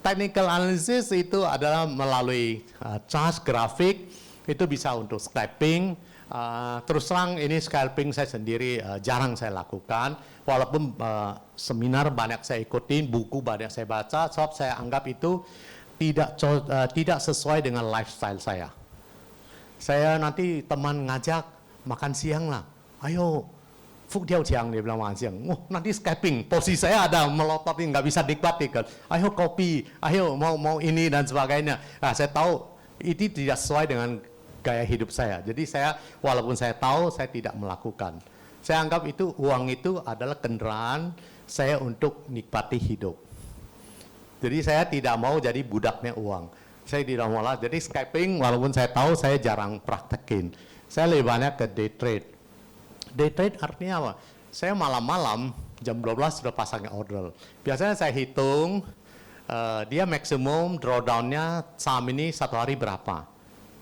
technical analysis itu adalah melalui chart grafik, itu bisa untuk scalping. Terus terang ini scalping saya sendiri jarang saya lakukan, walaupun seminar banyak saya ikutin, buku banyak saya baca, sebab saya anggap itu tidak sesuai dengan lifestyle saya. Saya nanti teman ngajak makan siang lah, ayo Fuk Tiao Chiang dia bilang makan siang, nanti scalping, posisi saya ada melototin, nggak bisa nikmati kan, ayo kopi, ayo mau ini dan sebagainya. Nah, saya tahu itu tidak sesuai dengan gaya hidup saya. Jadi saya, walaupun saya tahu, saya tidak melakukan. Saya anggap itu uang itu adalah kendaraan saya untuk nikmati hidup. Jadi saya tidak mau jadi budaknya uang. Saya tidak mau lah. Jadi scalping, walaupun saya tahu, saya jarang praktekin. Saya lebih banyak ke day trade. Day trade artinya apa? Saya malam-malam jam 12 sudah pasang order. Biasanya saya hitung dia maksimum drawdown-nya saham ini satu hari berapa.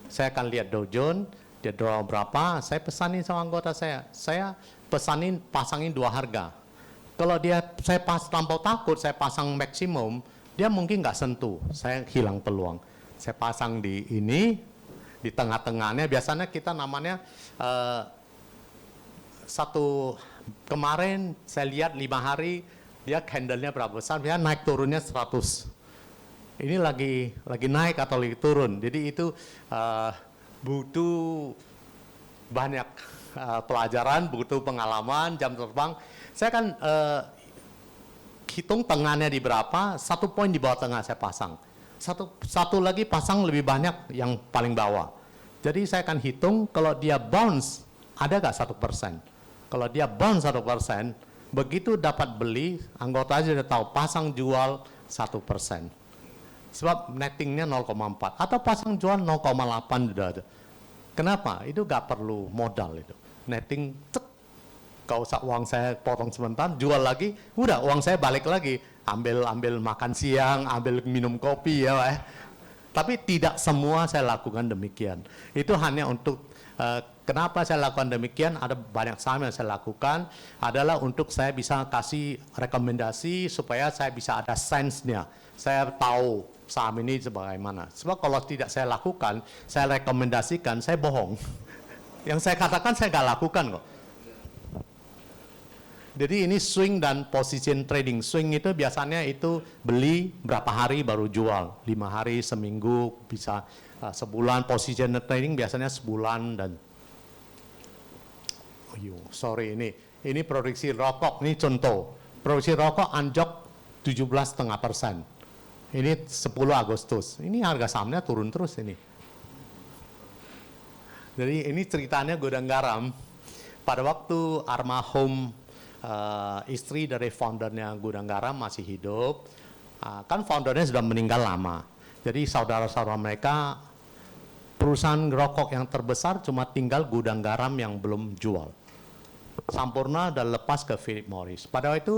Saya akan lihat Dow Jones, dia draw berapa, saya pesanin sama anggota saya pesanin pasangin 2 harga. Kalau saya terlampau takut, saya pasang maksimum, dia mungkin nggak sentuh, saya hilang peluang. Saya pasang di ini, di tengah-tengahnya, biasanya kita namanya kemarin saya lihat 5 hari, dia candle-nya berapa besar, dia naik turunnya 100. Ini lagi naik atau lagi turun, jadi itu butuh banyak pelajaran, butuh pengalaman, jam terbang. Saya kan hitung tengahnya di berapa, 1 poin di bawah tengah saya pasang, satu lagi pasang lebih banyak yang paling bawah. Jadi saya akan hitung kalau dia bounce ada nggak 1%. Kalau dia bounce 1%, begitu dapat beli, anggota aja udah tahu pasang jual 1%. Sebab nettingnya 0,4 atau pasang jual 0,8 sudah ada. Kenapa? Itu nggak perlu modal itu. Netting, gak usah uang saya potong sebentar, jual lagi, udah uang saya balik lagi. Ambil makan siang, ambil minum kopi ya Pak. Tapi tidak semua saya lakukan demikian. Itu hanya untuk kenapa saya lakukan demikian, ada banyak saham yang saya lakukan, adalah untuk saya bisa kasih rekomendasi supaya saya bisa ada sense-nya. Saya tahu saham ini sebagaimana. Sebab kalau tidak saya lakukan, saya rekomendasikan, saya bohong. Yang saya katakan saya nggak lakukan kok. Jadi ini swing dan position trading. Swing itu biasanya itu beli berapa hari baru jual. 5 hari, seminggu, bisa sebulan. Position trading biasanya sebulan dan ini produksi rokok, ini contoh. Produksi rokok anjok 17,5%. Ini 10 Agustus. Ini harga sahamnya turun terus ini. Jadi ini ceritanya gudang garam. Pada waktu Arma Home, istri dari foundernya gudang garam masih hidup. Kan foundernya sudah meninggal lama. Jadi saudara-saudara mereka, perusahaan rokok yang terbesar cuma tinggal gudang garam yang belum jual. Sampurna dan lepas ke Philip Morris. Pada waktu itu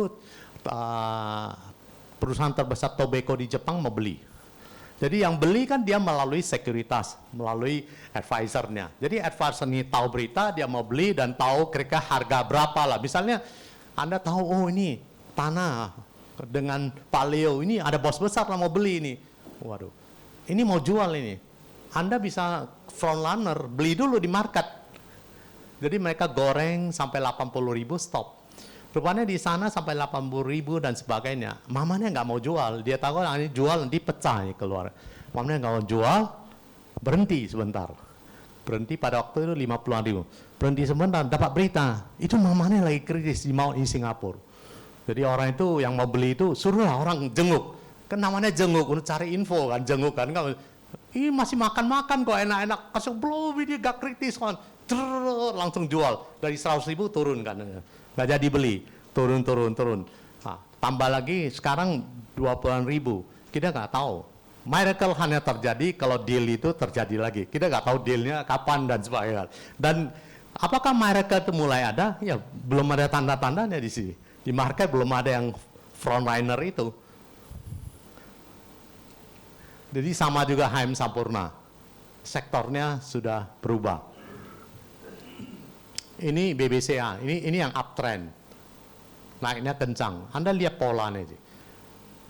perusahaan terbesar tobacco di Jepang mau beli. Jadi yang beli kan dia melalui sekuritas, melalui advisernya. Jadi advisor ini tahu berita, dia mau beli dan tahu kira-kira harga berapa lah. Misalnya Anda tahu, oh ini tanah dengan Paleo, ini ada bos besar lah mau beli ini. Waduh, ini mau jual ini. Anda bisa frontrunner, beli dulu di market. Jadi mereka goreng sampai 80.000 stop. Rupanya di sana sampai 80.000 dan sebagainya. Mamanya nggak mau jual. Dia tahu ini jual nanti pecah keluar. Mamanya nggak mau jual, berhenti sebentar. Berhenti pada waktu itu 50.000. Berhenti sebentar, dapat berita. Itu mamanya lagi kritis di Singapura. Jadi orang itu yang mau beli itu suruhlah orang jenguk. Kan namanya jenguk, untuk cari info kan, jenguk kan. Ini masih makan-makan kok enak-enak. Kasih belum ini gak kritis kan. Langsung jual. Dari 100.000 turun kan. Nggak jadi beli, turun. Nah, tambah lagi sekarang 20.000, kita nggak tahu. Miracle hanya terjadi kalau deal itu terjadi lagi. Kita nggak tahu dealnya kapan dan sebagainya. Dan apakah miracle itu mulai ada? Ya belum ada tanda-tandanya di sini. Di market belum ada yang frontliner itu. Jadi sama juga HM Sampurna, sektornya sudah berubah. Ini BBCA, ini yang uptrend, naiknya kencang. Anda lihat polanya,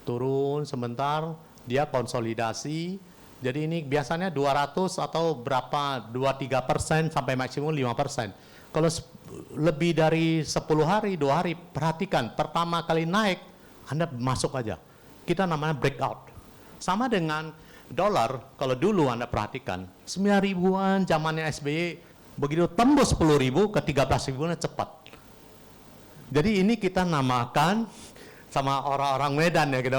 turun sebentar, dia konsolidasi. Jadi ini biasanya 200 atau berapa 2-3% sampai maksimum 5%. Kalau lebih dari 10 hari, 2 hari, perhatikan pertama kali naik Anda masuk aja. Kita namanya breakout. Sama dengan dolar, kalau dulu Anda perhatikan 9 ribuan zamannya SBY, begitu tembus 10 ribu ke 13 ribuan cepat. Jadi ini kita namakan sama orang-orang Medan ya, kita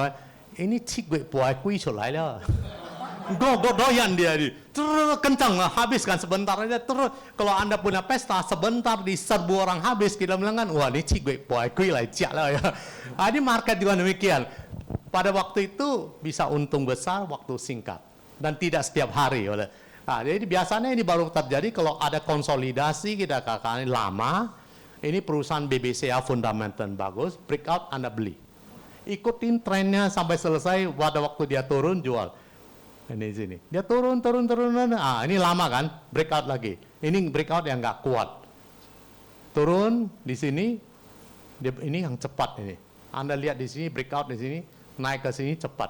ini cik puai kui sulai lah. Doyan dia di terus kencang habiskan sebentar aja terus. Kalau Anda punya pesta sebentar diserbu orang habis, kita bilang kan wah ini cik gue puai kui lah cik lah ya. Ini market juga demikian. Pada waktu itu bisa untung besar waktu singkat dan tidak setiap hari oleh. Nah, jadi biasanya ini baru terjadi kalau ada konsolidasi, kita katakan lama. Ini perusahaan BBCA fundamental bagus, breakout Anda beli. Ikutin trennya sampai selesai, pada waktu dia turun jual. Ini sini. Dia turun. Ini lama kan? Breakout lagi. Ini breakout yang nggak kuat. Turun di sini. Ini yang cepat ini. Anda lihat di sini breakout di sini, naik ke sini cepat.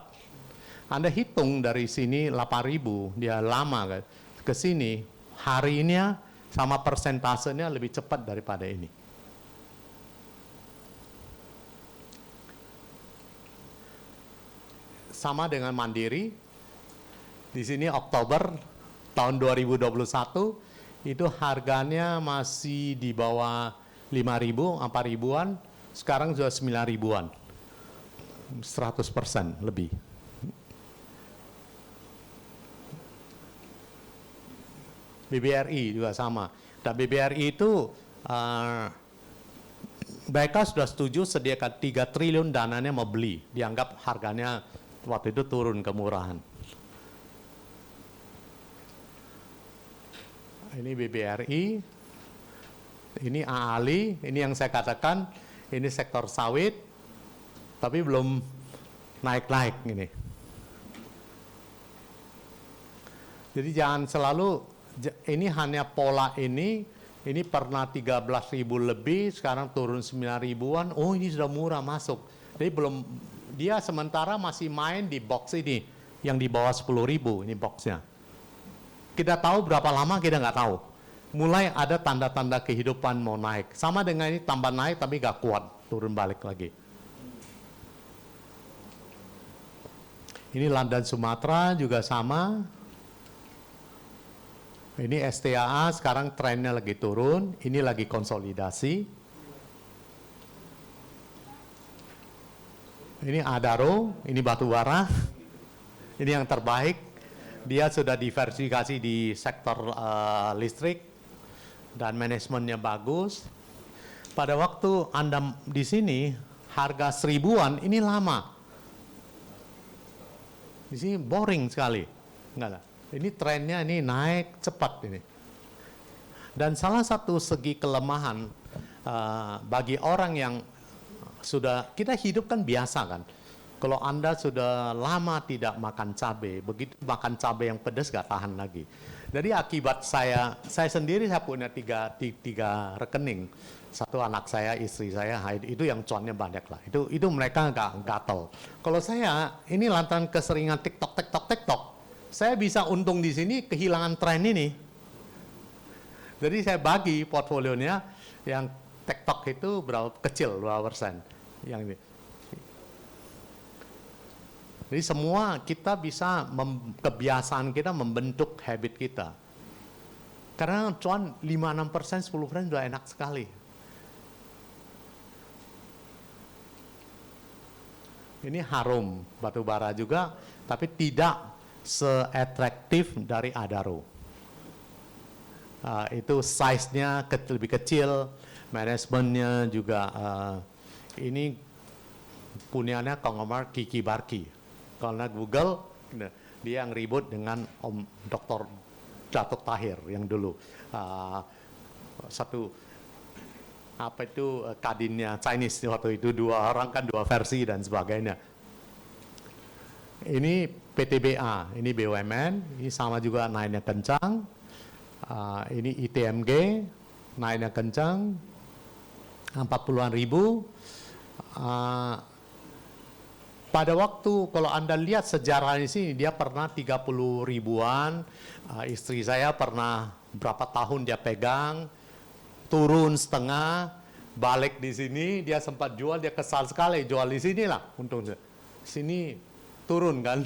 Anda hitung dari sini 8.000, dia lama kan? Ke sini harinya sama persentasenya lebih cepat daripada ini. Sama dengan Mandiri. Di sini Oktober tahun 2021 itu harganya masih di bawah 5.000, 4.000-an, sekarang sudah 9.000-an. 100% lebih. BBRI juga sama. Dan BBRI itu mereka sudah setuju sediakan 3 triliun dananya mau beli. Dianggap harganya waktu itu turun kemurahan. Ini BBRI, ini AALI, ini yang saya katakan, ini sektor sawit, tapi belum naik-naik ini. Jadi jangan selalu, ini hanya pola ini pernah 13.000 lebih, sekarang turun 9.000-an, oh ini sudah murah masuk. Jadi belum, dia sementara masih main di box ini, yang di bawah 10.000, ini boxnya. Kita tahu berapa lama, kita nggak tahu. Mulai ada tanda-tanda kehidupan mau naik. Sama dengan ini tambah naik tapi nggak kuat, turun balik lagi. Ini London Sumatera juga sama. Ini STAA sekarang trennya lagi turun, ini lagi konsolidasi. Ini Adaro, ini batubara. Ini yang terbaik. Dia sudah diversifikasi di sektor listrik dan manajemennya bagus. Pada waktu Anda di sini harga 1.000-an ini lama. Di sini boring sekali. Enggak lah. Ini trennya ini naik cepat ini. Dan salah satu segi kelemahan bagi orang yang sudah, kita hidup kan biasa kan. Kalau Anda sudah lama tidak makan cabai, begitu makan cabai yang pedas gak tahan lagi. Jadi akibat saya sendiri saya punya tiga rekening. Satu anak saya, istri saya, itu yang cuannya banyak lah. Itu mereka gak gatel. Kalau saya ini lantaran keseringan TikTok, saya bisa untung di sini, kehilangan tren ini. Jadi saya bagi portfolionya yang TikTok itu berapa kecil, berapa persen. Yang ini. Jadi semua kita bisa, kebiasaan kita membentuk habit kita. Karena cuan 5-6%, 10% sudah enak sekali. Ini Harum, batubara juga, tapi tidak se-atraktif dari Adaro. Itu size-nya lebih kecil, manajemennya juga, ini punyanya konglomerat Kiki Barki. Karena Google, dia yang ribut dengan Om Dr. Datuk Tahir yang dulu. Kadinnya Chinese waktu itu, 2 orang kan 2 versi dan sebagainya. Ini PTBA, ini BUMN, ini sama juga naiknya kencang. Ini ITMG, naiknya kencang, 40-an ribu. pada waktu kalau Anda lihat sejarah di sini, dia pernah 30 ribuan, istri saya pernah berapa tahun dia pegang, turun setengah, balik di sini, dia sempat jual, dia kesal sekali, jual di sini lah, untung sini turun kan.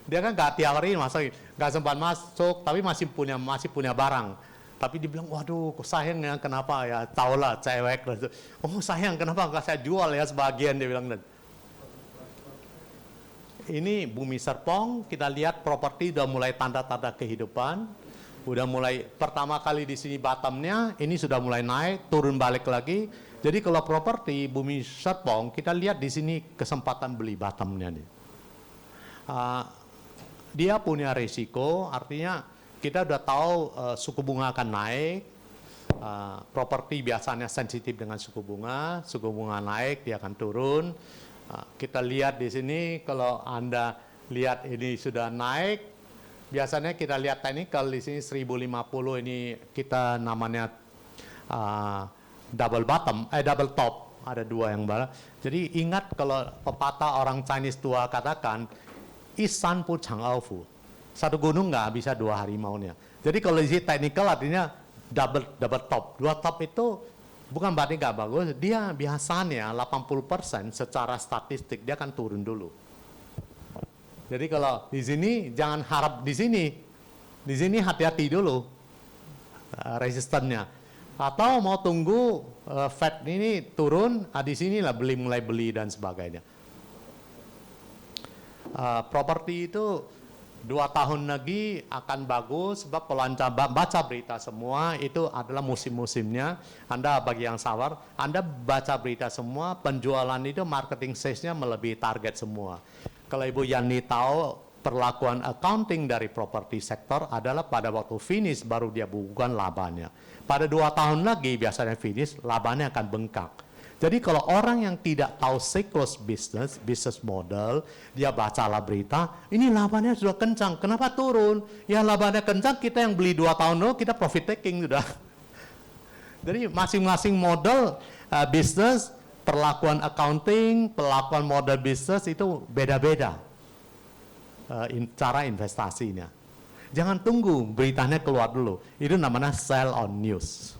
Dia kan nggak tiap hari masuk, nggak sempat masuk, tapi masih punya barang. Tapi dibilang, waduh, kok sayang ya, kenapa ya? Taulah cewek. Oh sayang, kenapa nggak saya jual ya sebagian, dia bilang. Ini Bumi Serpong, kita lihat properti udah mulai tanda-tanda kehidupan, udah mulai pertama kali di sini bottomnya, ini sudah mulai naik, turun balik lagi. Jadi kalau properti Bumi Serpong, kita lihat di sini kesempatan beli bottomnya nih. Dia punya risiko, artinya kita udah tahu suku bunga akan naik, properti biasanya sensitif dengan suku bunga naik dia akan turun. Kita lihat di sini, kalau Anda lihat ini sudah naik, biasanya kita lihat technical di sini 1050 ini kita namanya double top, ada dua yang bala. Jadi ingat kalau pepatah orang Chinese tua katakan, Isan pu chang fu. Satu gunung nggak bisa 2 hari maunya. Jadi kalau di sini technical artinya double top. 2 top itu bukan berarti nggak bagus, dia biasanya 80% secara statistik dia akan turun dulu. Jadi kalau di sini jangan harap di sini hati-hati dulu resistennya. Atau mau tunggu Fed ini turun, di sini lah mulai beli dan sebagainya. Properti itu 2 tahun lagi akan bagus, sebab kalau Anda baca berita semua itu adalah musim-musimnya. Anda bagi yang sabar, Anda baca berita semua, penjualan itu marketing sales-nya melebihi target semua. Kalau Ibu Yani tahu, perlakuan accounting dari properti sektor adalah pada waktu finish baru dia bukukan labanya. Pada 2 tahun lagi biasanya finish, labanya akan bengkak. Jadi kalau orang yang tidak tahu siklus bisnis model, dia bacalah berita, ini labanya sudah kencang, kenapa turun? Ya labanya kencang, kita yang beli 2 tahun dulu, kita profit taking sudah. Jadi masing-masing model bisnis, perlakuan accounting, perlakuan model bisnis itu beda-beda cara investasinya. Jangan tunggu beritanya keluar dulu, itu namanya sell on news.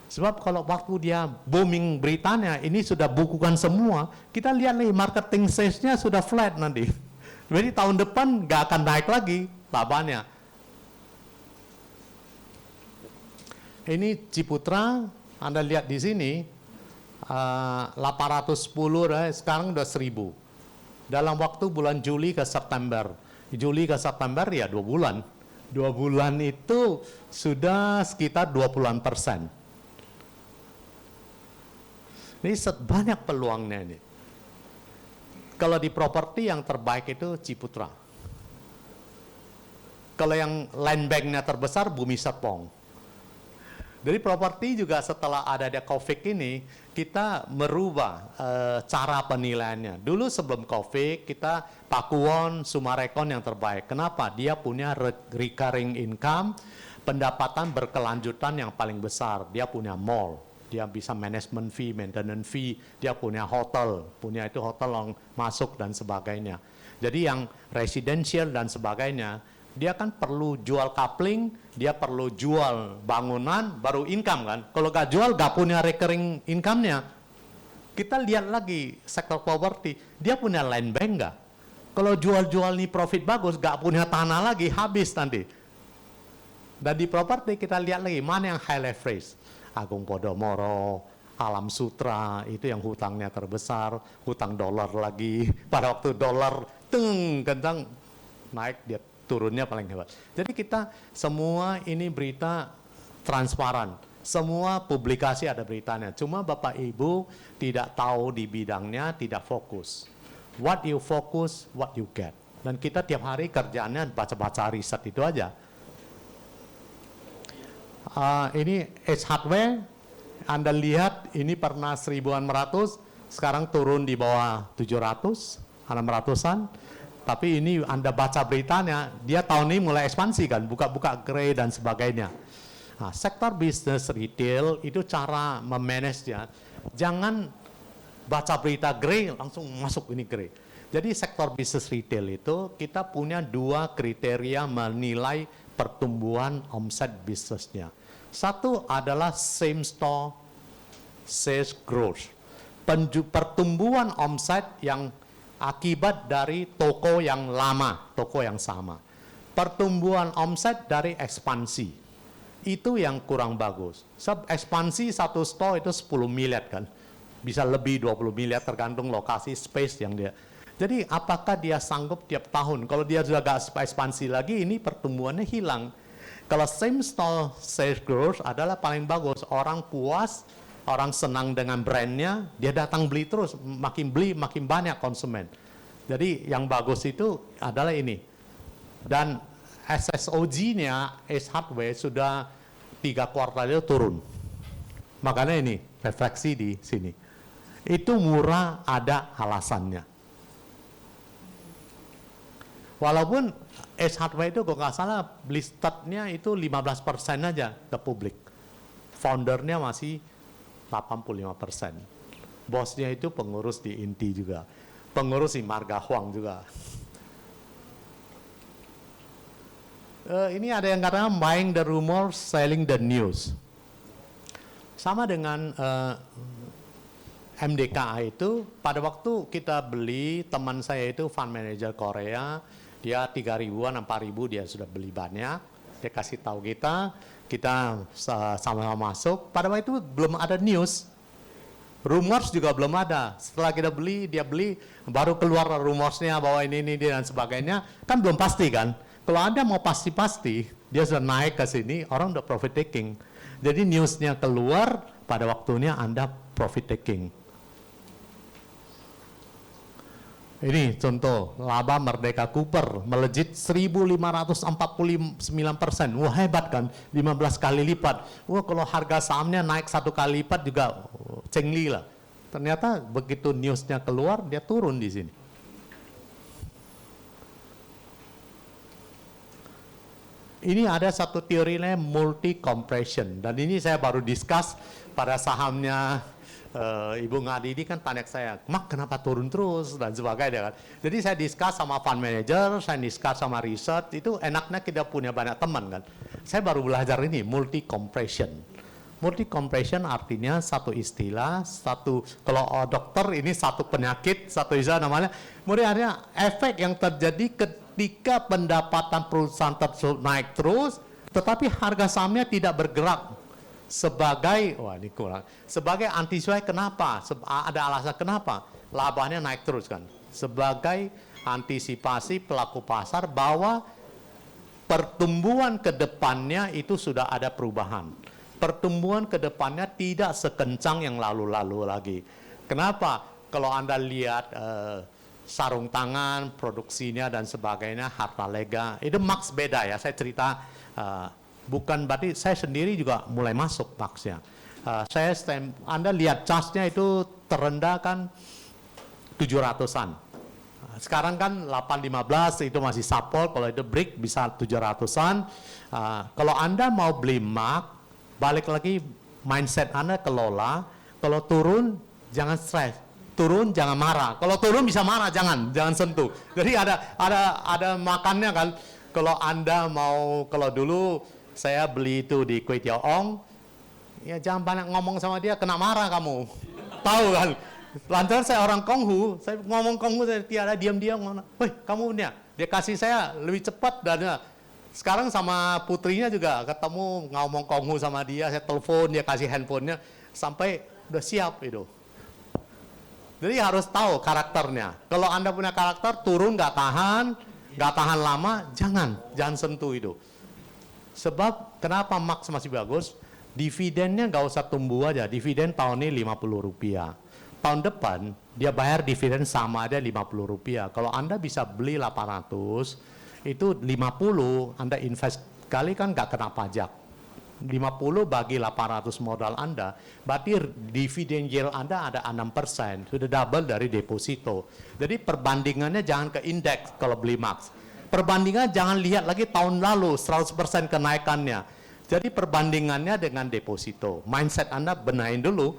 Sebab kalau waktu dia booming beritanya, ini sudah bukukan semua, kita lihat nih marketing sales-nya sudah flat nanti. Jadi tahun depan nggak akan naik lagi labanya. Ini Ciputra, Anda lihat di sini, 810, sekarang udah 1000. Dalam waktu bulan Juli ke September. Juli ke September ya 2 bulan. 2 bulan itu sudah sekitar 20%. Ini banyak peluangnya ini. Kalau di properti yang terbaik itu Ciputra. Kalau yang land bank-nya terbesar Bumi Serpong. Dari properti juga setelah ada COVID ini, kita merubah cara penilaiannya. Dulu sebelum COVID, kita Pakuwon, Sumarekon yang terbaik. Kenapa? Dia punya recurring income, pendapatan berkelanjutan yang paling besar. Dia punya mall. Dia bisa management fee, maintenance fee, dia punya hotel itu hotel yang masuk dan sebagainya. Jadi yang residential dan sebagainya, dia kan perlu jual coupling, dia perlu jual bangunan, baru income kan. Kalau nggak jual, nggak punya recurring income-nya. Kita lihat lagi sektor property, dia punya land bank nggak? Kalau jual-jual nih profit bagus, nggak punya tanah lagi, habis nanti. Dan di property kita lihat lagi, mana yang high leverage. Agung Podomoro, Alam Sutra, itu yang hutangnya terbesar, hutang dolar lagi. Pada waktu dolar kencang naik, dia turunnya paling hebat. Jadi kita semua ini berita transparan, semua publikasi ada beritanya. Cuma Bapak Ibu tidak tahu di bidangnya, tidak fokus. What you focus, what you get. Dan kita tiap hari kerjaannya baca-baca riset itu aja. Ini Edge Hardware, Anda lihat ini pernah 1.100, sekarang turun di bawah 700, 600-an. Tapi ini Anda baca beritanya, dia tahun ini mulai ekspansi kan, buka-buka gerai dan sebagainya. Sektor bisnis retail itu cara memanage-nya, jangan baca berita grey, langsung masuk ini grey. Jadi sektor bisnis retail itu kita punya dua kriteria menilai pertumbuhan omset bisnisnya. Satu adalah same store sales growth. Pertumbuhan omset yang akibat dari toko yang lama, toko yang sama. Pertumbuhan omset dari ekspansi. Itu yang kurang bagus. Ekspansi satu store itu 10 miliar kan. Bisa lebih 20 miliar tergantung lokasi, space yang dia. Jadi apakah dia sanggup tiap tahun? Kalau dia sudah gak ekspansi lagi, ini pertumbuhannya hilang. Kalau same store sales growth adalah paling bagus. Orang puas, orang senang dengan brandnya, dia datang beli terus. Makin beli, makin banyak konsumen. Jadi yang bagus itu adalah ini. Dan SSOG-nya, Ace Hardware, sudah 3 kuartal itu turun. Makanya ini, refleksi di sini. Itu murah, ada alasannya. Walaupun Ace Hardware itu kalau nggak salah listednya itu 15% aja ke publik. Foundernya masih 85%. Bosnya itu pengurus di Inti juga. Pengurus di Marga Huang juga. Ini ada yang katakan buying the rumor, selling the news. Sama dengan MDKA itu, pada waktu kita beli, teman saya itu fund manager Korea, dia 3.000-an, 4.000 dia sudah beli banyak, dia kasih tahu kita sama-sama masuk, pada waktu itu belum ada news, rumors juga belum ada, setelah kita beli, dia beli, baru keluar rumorsnya bahwa ini dan sebagainya, kan belum pasti kan, kalau Anda mau pasti-pasti, dia sudah naik ke sini, orang udah profit taking, jadi newsnya keluar, pada waktunya Anda profit taking. Ini contoh, laba Merdeka Cooper melejit 1.549%. Wah hebat kan, 15 kali lipat. Wah kalau harga sahamnya naik 1 kali lipat juga cengli lah. Ternyata begitu newsnya keluar, dia turun di sini. Ini ada satu teori namanya multi compression. Dan ini saya baru discuss pada sahamnya Ibu Ngadi ini kan tanya saya, Mak kenapa turun terus dan sebagainya kan. Jadi saya discuss sama fund manager, saya discuss sama research, itu enaknya kita punya banyak teman kan. Saya baru belajar ini, multi compression. Multi compression artinya satu istilah, kalau dokter ini satu penyakit, satu istilah namanya, kemudian ada efek yang terjadi ketika pendapatan perusahaan tersebut naik terus, tetapi harga sahamnya tidak bergerak. Sebagai antisipasi kenapa? Ada alasan kenapa? Labanya naik terus kan. Sebagai antisipasi pelaku pasar bahwa pertumbuhan ke depannya itu sudah ada perubahan. Pertumbuhan ke depannya tidak sekencang yang lalu-lalu lagi. Kenapa? Kalau Anda lihat sarung tangan, produksinya dan sebagainya, harta lega, itu maks beda ya. Saya cerita bukan berarti saya sendiri juga mulai masuk maksnya. Anda lihat chartnya itu terendah kan 700-an. Sekarang kan 815 itu masih support, kalau itu break bisa 700-an. Kalau Anda mau beli mark, balik lagi mindset Anda kelola. Kalau turun jangan stres, turun jangan marah. Kalau turun bisa marah, jangan sentuh. Jadi ada makannya kan. Kalau Anda mau, kalau dulu saya beli itu di Kway Teow Ong, ya jangan banyak ngomong sama dia, kena marah kamu. Tahu kan? Lantaran saya orang Konghu, saya ngomong Konghu, saya tiada diam-diam. Woi, kamu nih, dia kasih saya lebih cepat dan sekarang sama putrinya juga ketemu ngomong Konghu sama dia, saya telepon, dia kasih handphonenya, sampai udah siap itu. Jadi harus tahu karakternya. Kalau Anda punya karakter, turun nggak tahan lama, jangan sentuh itu. Sebab kenapa Max masih bagus? Dividennya nggak usah tumbuh aja. Dividen tahun ini Rp50. Tahun depan dia bayar dividen sama aja Rp50. Kalau Anda bisa beli 800, itu 50 Anda invest kali kan nggak kena pajak. 50 bagi 800 modal Anda, berarti dividen yield Anda ada 6%, sudah double dari deposito. Jadi perbandingannya jangan ke indeks kalau beli Max. Perbandingan jangan lihat lagi tahun lalu 100% kenaikannya. Jadi perbandingannya dengan deposito. Mindset Anda benahin dulu.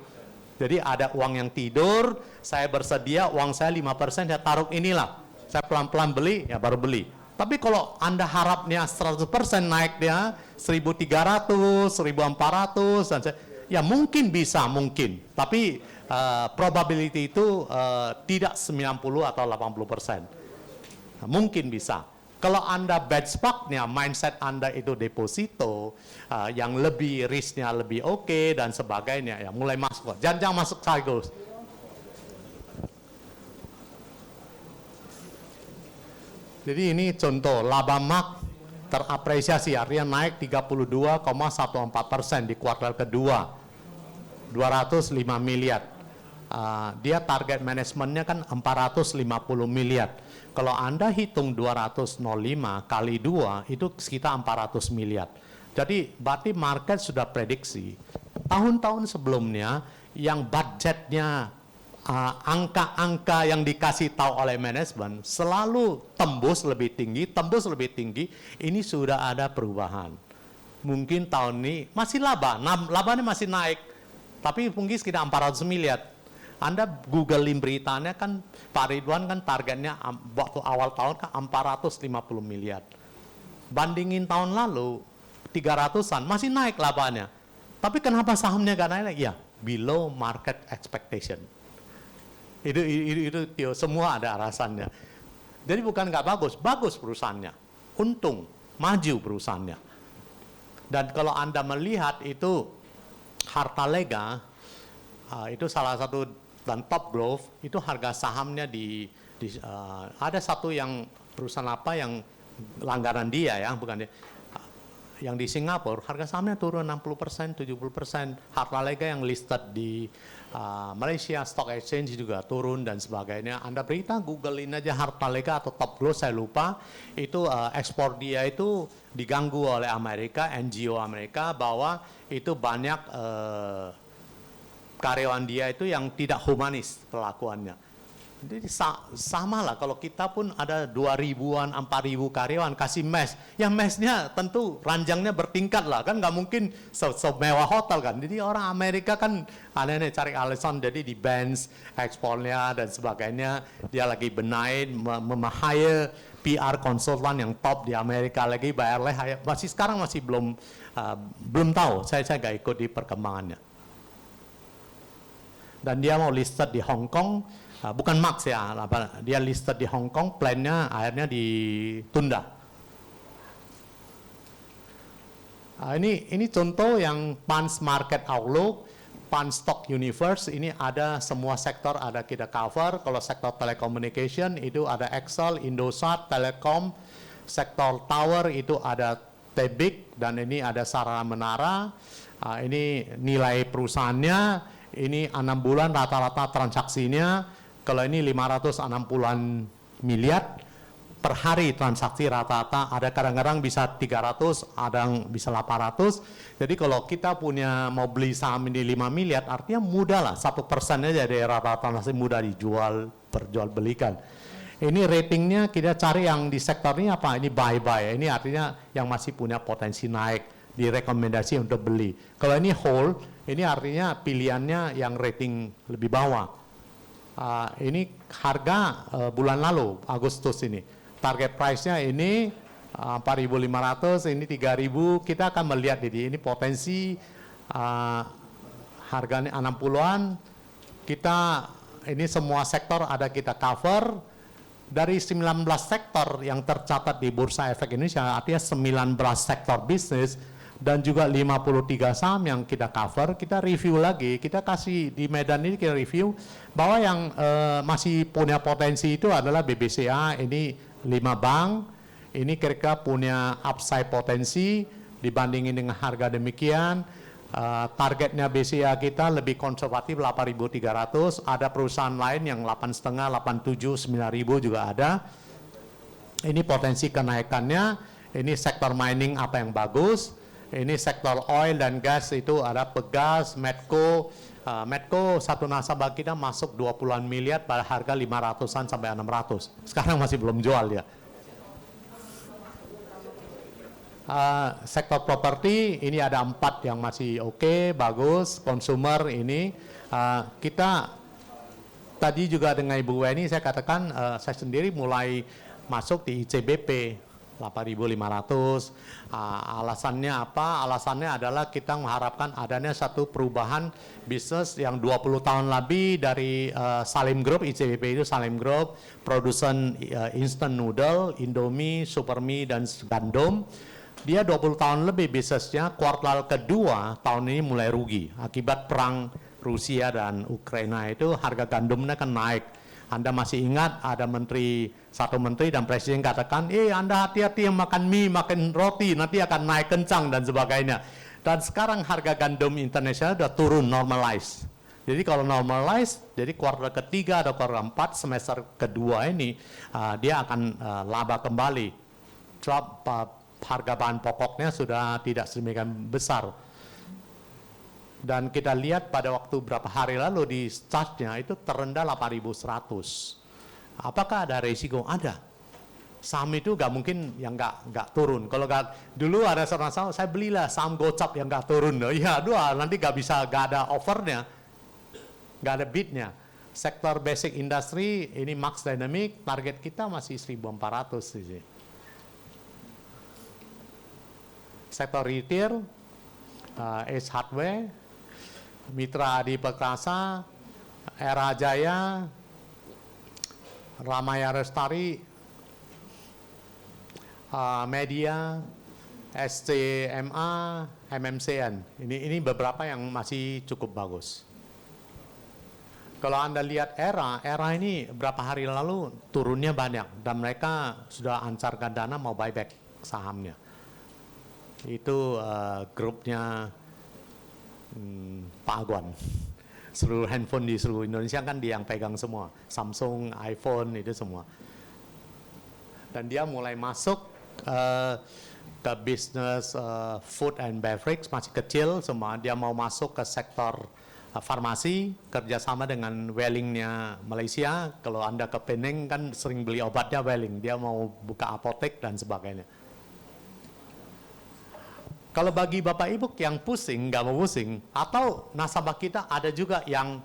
Jadi ada uang yang tidur, saya bersedia uang saya 5% saya taruh inilah. Saya pelan-pelan beli, ya baru beli. Tapi kalau Anda harapnya 100% naik dia 1.300, 1.400, ya mungkin bisa, mungkin. Tapi probability itu tidak 90 atau 80%. Nah, mungkin bisa. Kalau Anda benchmarknya, mindset Anda itu deposito, yang lebih risknya lebih oke dan sebagainya, ya mulai masuk. Jangan masuk sekaligus. Jadi ini contoh, laba MAK terapresiasi, artinya naik 32,14% di kuartal kedua, 205 miliar. Dia target manajemennya kan 450 miliar. Kalau Anda hitung 205 kali 2, itu sekitar 400 miliar. Jadi berarti market sudah prediksi. Tahun-tahun sebelumnya yang budgetnya angka-angka yang dikasih tahu oleh manajemen selalu tembus lebih tinggi, ini sudah ada perubahan. Mungkin tahun ini masih labanya masih naik, tapi mungkin sekitar 400 miliar. Anda googling beritanya kan Pak Ridwan kan targetnya waktu awal tahun kan 450 miliar. Bandingin tahun lalu 300-an masih naik labanya. Tapi kenapa sahamnya gak naik? Ya, below market expectation. Itu semua ada alasannya. Jadi bukan nggak bagus perusahaannya, untung, maju perusahaannya. Dan kalau Anda melihat itu Hartalega, itu salah satu dan Top Growth, itu harga sahamnya ada satu yang perusahaan apa yang langganan dia ya, bukan dia. Yang di Singapura harga sahamnya turun 60%, 70%. Hartalega yang listed di Malaysia Stock Exchange juga turun dan sebagainya. Anda berita googlein aja Hartalega atau Top Growth, saya lupa. Itu ekspor dia itu diganggu oleh Amerika, NGO Amerika, bahwa itu banyak karyawan dia itu yang tidak humanis perlakuannya. Jadi sama lah kalau kita pun ada 2.000-an, 4.000 karyawan kasih mes. Ya mesnya tentu ranjangnya bertingkat lah, kan nggak mungkin semewah hotel kan. Jadi orang Amerika kan aneh-aneh cari alasan, jadi di bench ekspornya dan sebagainya. Dia lagi benahin, hire PR konsultan yang top di Amerika lagi, bayarnya sekarang masih belum tahu, saya nggak ikut di perkembangannya. Dan dia mau listed di Hong Kong, bukan Max ya, dia listed di Hong Kong, plannya akhirnya ditunda. Ini contoh yang PANS Market Outlook, PANS Stock Universe, ini ada semua sektor ada kita cover. Kalau sektor telecommunication itu ada Excel, Indosat, Telekom, sektor tower itu ada Tebik, dan ini ada Sarana Menara. Ini nilai perusahaannya. Ini 6 bulan rata-rata transaksinya, kalau ini 560-an miliar per hari transaksi rata-rata, ada kadang-kadang bisa 300, ada yang bisa 800. Jadi kalau kita punya mau beli saham ini 5 miliar, artinya mudah lah, 1% aja dari rata-rata transaksi mudah dijual, perjualbelikan. Ini ratingnya kita cari yang di sektor ini apa? Ini buy-buy, ini artinya yang masih punya potensi naik, direkomendasi untuk beli. Kalau ini hold, ini artinya pilihannya yang rating lebih bawah. Ini harga bulan lalu, Agustus ini. Target price-nya ini 4.500, ini 3.000. Kita akan melihat ini potensi harganya 60-an. Ini semua sektor ada kita cover. Dari 19 sektor yang tercatat di Bursa Efek Indonesia, artinya 19 sektor bisnis, dan juga 53 saham yang kita cover, kita review lagi, kita kasih di Medan ini kita review bahwa yang masih punya potensi itu adalah BBCA, ini 5 bank, ini kira-kira punya upside potensi dibandingin dengan harga demikian. Targetnya BCA kita lebih konservatif 8.300, ada perusahaan lain yang 8,5, 87, 9.000 juga ada. Ini potensi kenaikannya, ini sektor mining apa yang bagus. Ini sektor oil dan gas itu ada Pegas, Medco. Medco satu nasabah kita masuk 20-an miliar pada harga 500-an sampai 600. Sekarang masih belum jual ya. Sektor properti ini ada 4 yang masih oke, bagus. Consumer ini kita tadi juga dengan Ibu Weni saya katakan saya sendiri mulai masuk di ICBP 8.500. Alasannya apa? Alasannya adalah kita mengharapkan adanya satu perubahan bisnis yang 20 tahun lebih dari Salim Group. ICBP itu Salim Group, produsen instant noodle, Indomie, Supermie, dan gandum. Dia 20 tahun lebih bisnisnya, kuartal kedua tahun ini mulai rugi. Akibat perang Rusia dan Ukraina itu harga gandumnya kan naik. Anda masih ingat ada satu menteri dan presiden katakan, Anda hati-hati yang makan mie, makan roti, nanti akan naik kencang dan sebagainya. Dan sekarang harga gandum internasional sudah turun, normalize. Jadi kalau normalize, jadi kuartal ketiga atau kuartal 4 semester kedua ini, dia akan laba kembali. Drop harga bahan pokoknya sudah tidak sedemikian besar. Dan kita lihat pada waktu berapa hari lalu di chartnya itu terendah 8.100. Apakah ada resiko? Ada. Saham itu nggak mungkin yang nggak turun. Kalau dulu ada seorang saham, saya belilah saham gocap yang nggak turun. Iya, nanti nggak ada offernya, nggak ada bidnya. Sektor basic industry ini Max Dynamic, target kita masih 1.400 sih. Sektor retail, Ace Hardware, Mitra Adi Perkasa, Era Jaya, Ramaya Restari, Media, SCMA, MMCN. Ini beberapa yang masih cukup bagus. Kalau Anda lihat Era ini berapa hari lalu turunnya banyak dan mereka sudah ancarkan dana mau buyback sahamnya. Itu grupnya Pak Agwan. Seluruh handphone di seluruh Indonesia kan dia yang pegang semua. Samsung, iPhone, itu semua. Dan dia mulai masuk ke bisnis food and beverage, masih kecil semua. Dia mau masuk ke sektor farmasi, kerjasama dengan Wellingnya Malaysia. Kalau Anda ke Penang kan sering beli obatnya Welling. Dia mau buka apotek dan sebagainya. Kalau bagi Bapak Ibu yang pusing, nggak mau pusing, atau nasabah kita ada juga yang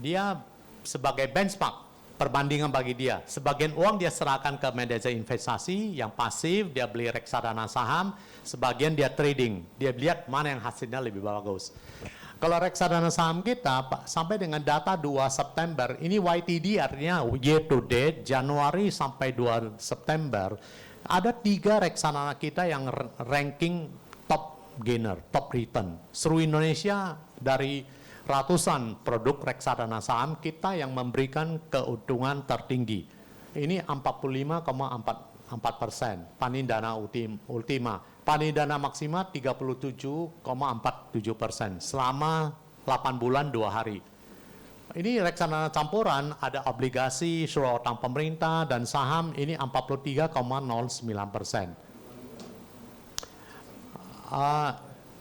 dia sebagai benchmark, perbandingan bagi dia. Sebagian uang dia serahkan ke manajer investasi yang pasif, dia beli reksadana saham, sebagian dia trading, dia lihat mana yang hasilnya lebih bagus. Kalau reksadana saham kita, sampai dengan data 2 September, ini YTD artinya year to date, Januari sampai 2 September, ada 3 reksadana kita yang ranking top gainer, top return. Seluruh Indonesia dari ratusan produk reksadana saham kita yang memberikan keuntungan tertinggi. Ini 45,4%, Panindana Ultima. Panindana Maksima 37,47% selama 8 bulan 2 hari. Ini reksadana campuran, ada obligasi, surat utang pemerintah, dan saham ini 43,09%.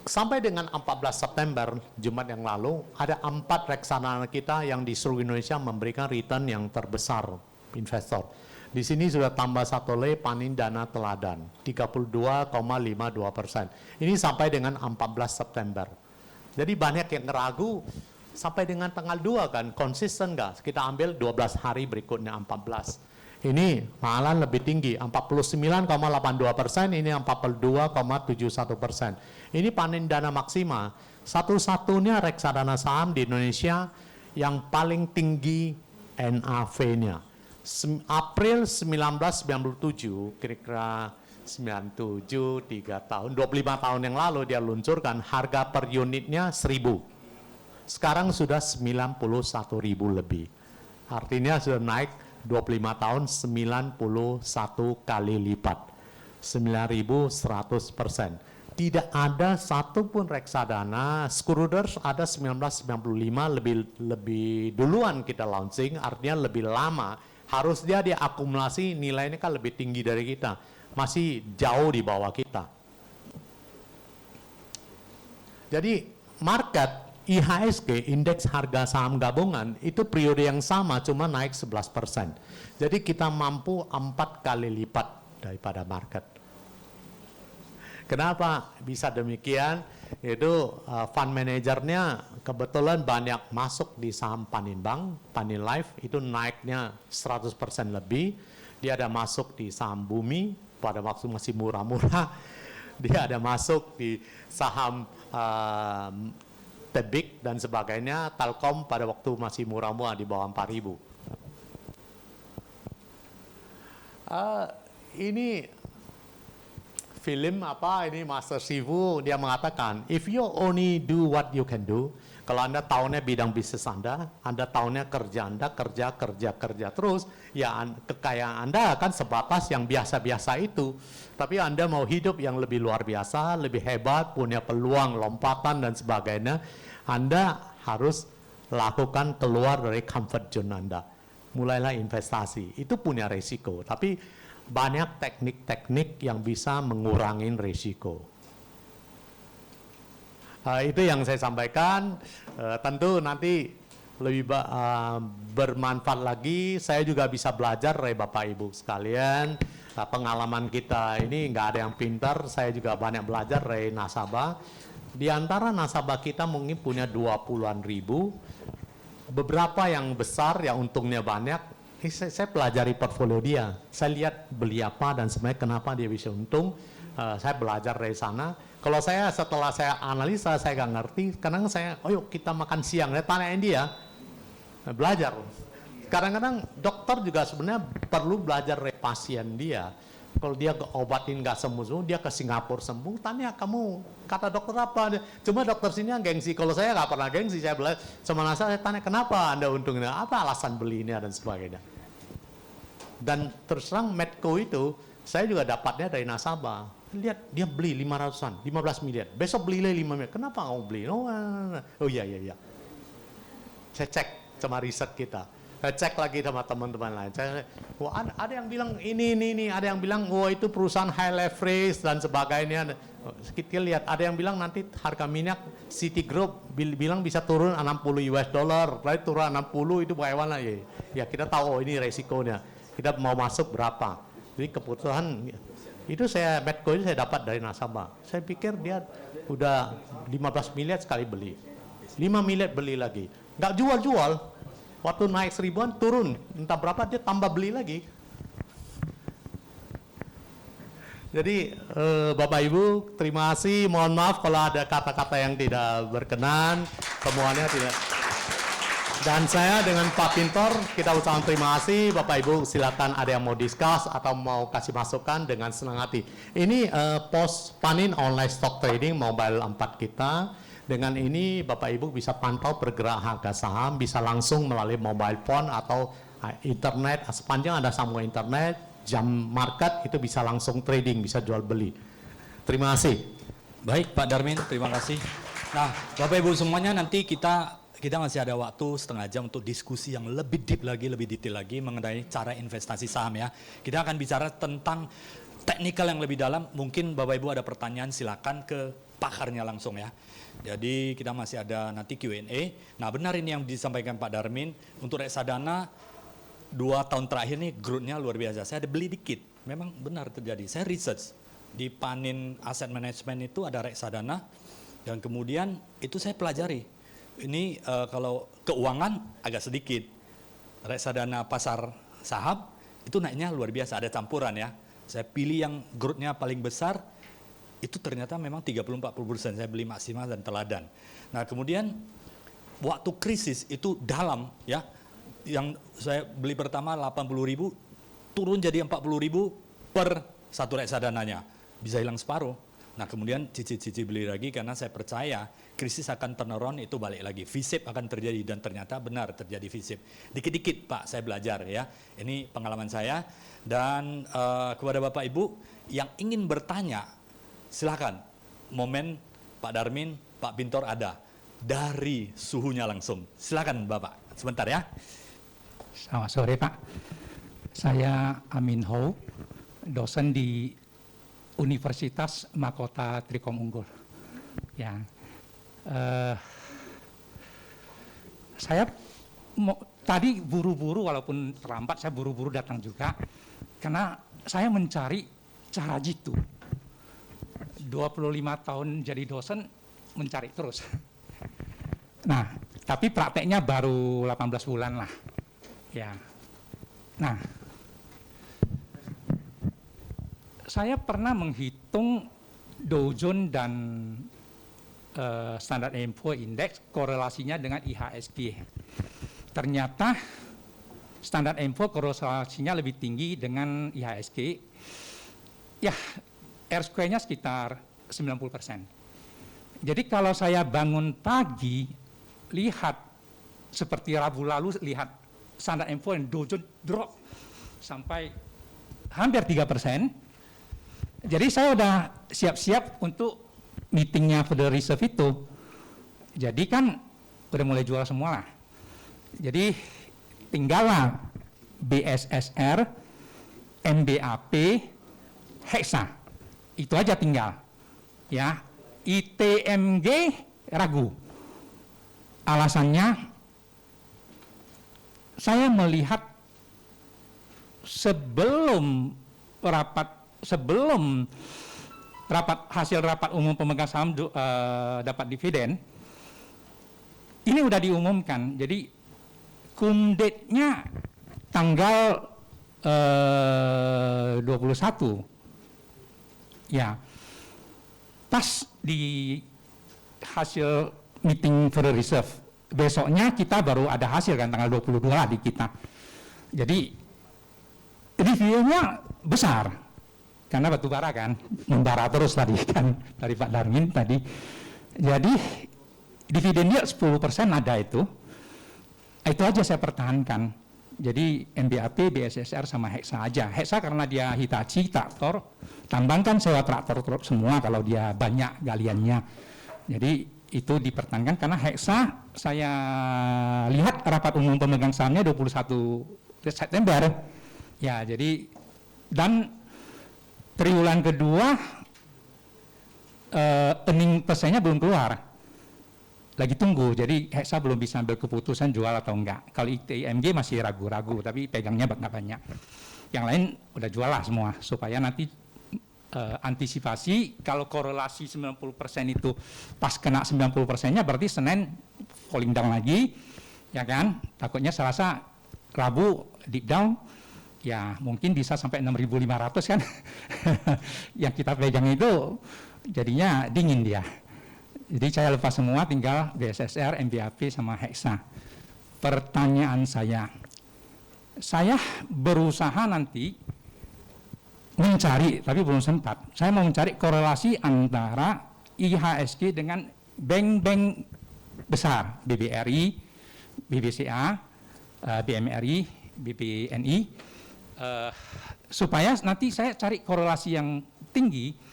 Sampai dengan 14 September, Jumat yang lalu, ada 4 reksadana kita yang di seluruh Indonesia memberikan return yang terbesar investor. Di sini sudah tambah satu lagi Panindana Teladan, 32,52%. Ini sampai dengan 14 September. Jadi banyak yang ragu, sampai dengan tanggal 2 kan, konsisten nggak? Kita ambil 12 hari berikutnya 14. Ini malah lebih tinggi, 49,82%, ini 42,71%. Ini Panindana Maksima, satu-satunya reksadana saham di Indonesia yang paling tinggi NAV-nya. April 1997, kira-kira 97, 3 tahun, 25 tahun yang lalu dia luncurkan, harga per unitnya 1.000. Sekarang sudah 91.000 lebih. Artinya sudah naik 25 tahun 91 kali lipat. 9.100%. Tidak ada satupun reksadana, Schröders ada 1995, lebih duluan kita launching, artinya lebih lama. Harusnya dia akumulasi nilainya kan lebih tinggi dari kita. Masih jauh di bawah kita. Jadi market IHSG, indeks harga saham gabungan, itu periode yang sama, cuma naik 11%. Jadi kita mampu 4 kali lipat daripada market. Kenapa bisa demikian? Itu fund manajernya kebetulan banyak masuk di saham Paninbank, Panin Life itu naiknya 100% lebih. Dia ada masuk di saham Bumi pada waktu masih murah-murah. Dia ada masuk di saham Tebik dan sebagainya, Telkom pada waktu masih murah-murah di bawah 4.000. Ini film apa ini Master Sifu, dia mengatakan if you only do what you can do, kalau Anda tahunya bidang bisnis Anda tahunya kerja Anda kerja terus, ya kekayaan Anda akan sebatas yang biasa-biasa itu. Tapi Anda mau hidup yang lebih luar biasa, lebih hebat, punya peluang, lompatan dan sebagainya, Anda harus lakukan keluar dari comfort zone Anda. Mulailah investasi, itu punya resiko, tapi banyak teknik-teknik yang bisa mengurangi risiko. Itu yang saya sampaikan. Tentu nanti lebih bermanfaat lagi. Saya juga bisa belajar dari Bapak Ibu sekalian. Pengalaman kita ini nggak ada yang pintar. Saya juga banyak belajar dari nasabah. Di antara nasabah kita mungkin punya 20-an ribu. Beberapa yang besar yang untungnya banyak. Saya pelajari portfolio dia, saya lihat beli apa dan sebenarnya kenapa dia bisa untung, saya belajar dari sana. Kalau saya setelah saya analisa, saya nggak ngerti, kadang saya, oh yuk kita makan siang, saya tanyain dia, belajar. Kadang-kadang dokter juga sebenarnya perlu belajar dari pasien dia. Kalau dia obatin nggak sembuh, dia ke Singapura sembuh, tanya kamu kata dokter apa? Cuma dokter sini yang gengsi, kalau saya nggak pernah gengsi, saya belajar sama nasabah, saya tanya kenapa Anda untungnya, apa alasan belinya dan sebagainya. Dan terus terang Medco itu saya juga dapatnya dari nasabah. Lihat dia beli 500-an, 15 miliar. Besok beli lagi 5 miliar. Kenapa kamu beli? Oh iya. Saya cek sama riset kita. Saya cek lagi sama teman-teman lain. Ada yang bilang ini, ada yang bilang itu perusahaan high leverage dan sebagainya. Kita lihat ada yang bilang nanti harga minyak Citigroup bilang bisa turun 60 US dollar, berarti turun 60 itu bagaimana ya kita tahu ini resikonya. Kita mau masuk berapa. Jadi keputusan itu Medco itu saya dapat dari nasabah. Saya pikir dia udah 15 miliar sekali beli. 5 miliar beli lagi. Nggak jual-jual. Waktu naik 1000-an turun. Entah berapa dia tambah beli lagi. Jadi Bapak Ibu terima kasih. Mohon maaf kalau ada kata-kata yang tidak berkenan. Semuanya tidak. Dan saya dengan Pak Pintor, kita ucapkan terima kasih. Bapak Ibu silakan ada yang mau discuss atau mau kasih masukan dengan senang hati. Ini pos Panin online stock trading mobile 4 kita. Dengan ini Bapak Ibu bisa pantau pergerakan harga saham, bisa langsung melalui mobile phone atau internet. Sepanjang ada sambungan internet, jam market itu bisa langsung trading, bisa jual beli. Terima kasih. Baik Pak Darmin, terima kasih. Nah Bapak Ibu semuanya nanti kita masih ada waktu setengah jam untuk diskusi yang lebih deep lagi, lebih detail lagi mengenai cara investasi saham ya. Kita akan bicara tentang teknikal yang lebih dalam. Mungkin Bapak Ibu ada pertanyaan silakan ke pakarnya langsung ya. Jadi kita masih ada nanti Q&A. Nah benar ini yang disampaikan Pak Darmin. Untuk reksadana 2 tahun terakhir nih growth-nya luar biasa. Saya ada beli dikit. Memang benar terjadi. Saya research di Panin Asset Management itu ada reksadana. Dan kemudian itu saya pelajari. Ini kalau keuangan agak sedikit, reksadana pasar saham itu naiknya luar biasa, ada campuran ya. Saya pilih yang growth-nya paling besar, itu ternyata memang 30-40%, saya beli maksimal dan teladan. Nah kemudian waktu krisis itu dalam ya, yang saya beli pertama 80.000, turun jadi 40.000 per satu reksadananya, bisa hilang separuh. Nah kemudian cici-cici beli lagi karena saya percaya krisis akan turn around, itu balik lagi. V-shape akan terjadi dan ternyata benar terjadi V-shape. Dikit-dikit Pak saya belajar ya, ini pengalaman saya. Dan kepada Bapak Ibu yang ingin bertanya silakan, momen Pak Darmin, Pak Pintor ada. Dari suhunya langsung, silakan Bapak, sebentar ya. Selamat sore Pak, saya Amin Ho, dosen di Universitas Mahkota Trikom Unggul. Ya, saya tadi buru-buru, walaupun terlambat saya buru-buru datang juga, karena saya mencari cara jitu. 25 tahun jadi dosen mencari terus. Nah, tapi prakteknya baru 18 bulan lah. Ya. Nah, saya pernah menghitung Dow Jones dan Standard & Poor's Index korelasinya dengan IHSG. Ternyata Standard & Poor's korelasinya lebih tinggi dengan IHSG. Ya, R-square-nya sekitar 90%. Jadi kalau saya bangun pagi, lihat seperti Rabu lalu, lihat Standard & Poor's dan Dow Jones drop sampai hampir 3%. Jadi saya udah siap-siap untuk meetingnya Federal Reserve itu. Jadi kan udah mulai jual semua lah. Jadi tinggallah BSSR, MBAP, Hexa. Itu aja tinggal. Ya, ITMG ragu. Alasannya saya melihat sebelum hasil rapat umum pemegang saham dapat dividen, ini udah diumumkan. Jadi cum date-nya tanggal 21. Ya, pas di hasil meeting Federal Reserve. Besoknya kita baru ada hasil kan, tanggal 22 lah di kita. Jadi reviewnya besar, karena batu bara kan, membara terus tadi kan, dari Pak Darmin tadi. Jadi dividen yield 10% ada itu aja saya pertahankan. Jadi MBAP, BSSR sama Hexa aja. Hexa karena dia Hitachi, traktor, tambang kan sewa traktor semua kalau dia banyak galiannya. Jadi itu dipertahankan karena Hexa saya lihat rapat umum pemegang sahamnya 21 September. Ya, jadi dan triwulan kedua earning persennya belum keluar. Lagi tunggu, jadi Hexa belum bisa ambil keputusan jual atau enggak. Kalau ITMG masih ragu-ragu, tapi pegangnya nggak banyak. Yang lain udah jual lah semua, supaya nanti antisipasi kalau korelasi 90% itu pas kena 90%-nya berarti Senin falling down lagi, ya kan? Takutnya Selasa, Rabu deep down, ya mungkin bisa sampai 6.500 kan. Yang kita pegang itu jadinya dingin dia. Jadi saya lepas semua, tinggal BSSR, MBAP sama Hexa. Pertanyaan saya berusaha nanti mencari, tapi belum sempat. Saya mau mencari korelasi antara IHSG dengan bank-bank besar, BBRI, BBCA, BMRI, BBNI, supaya nanti saya cari korelasi yang tinggi,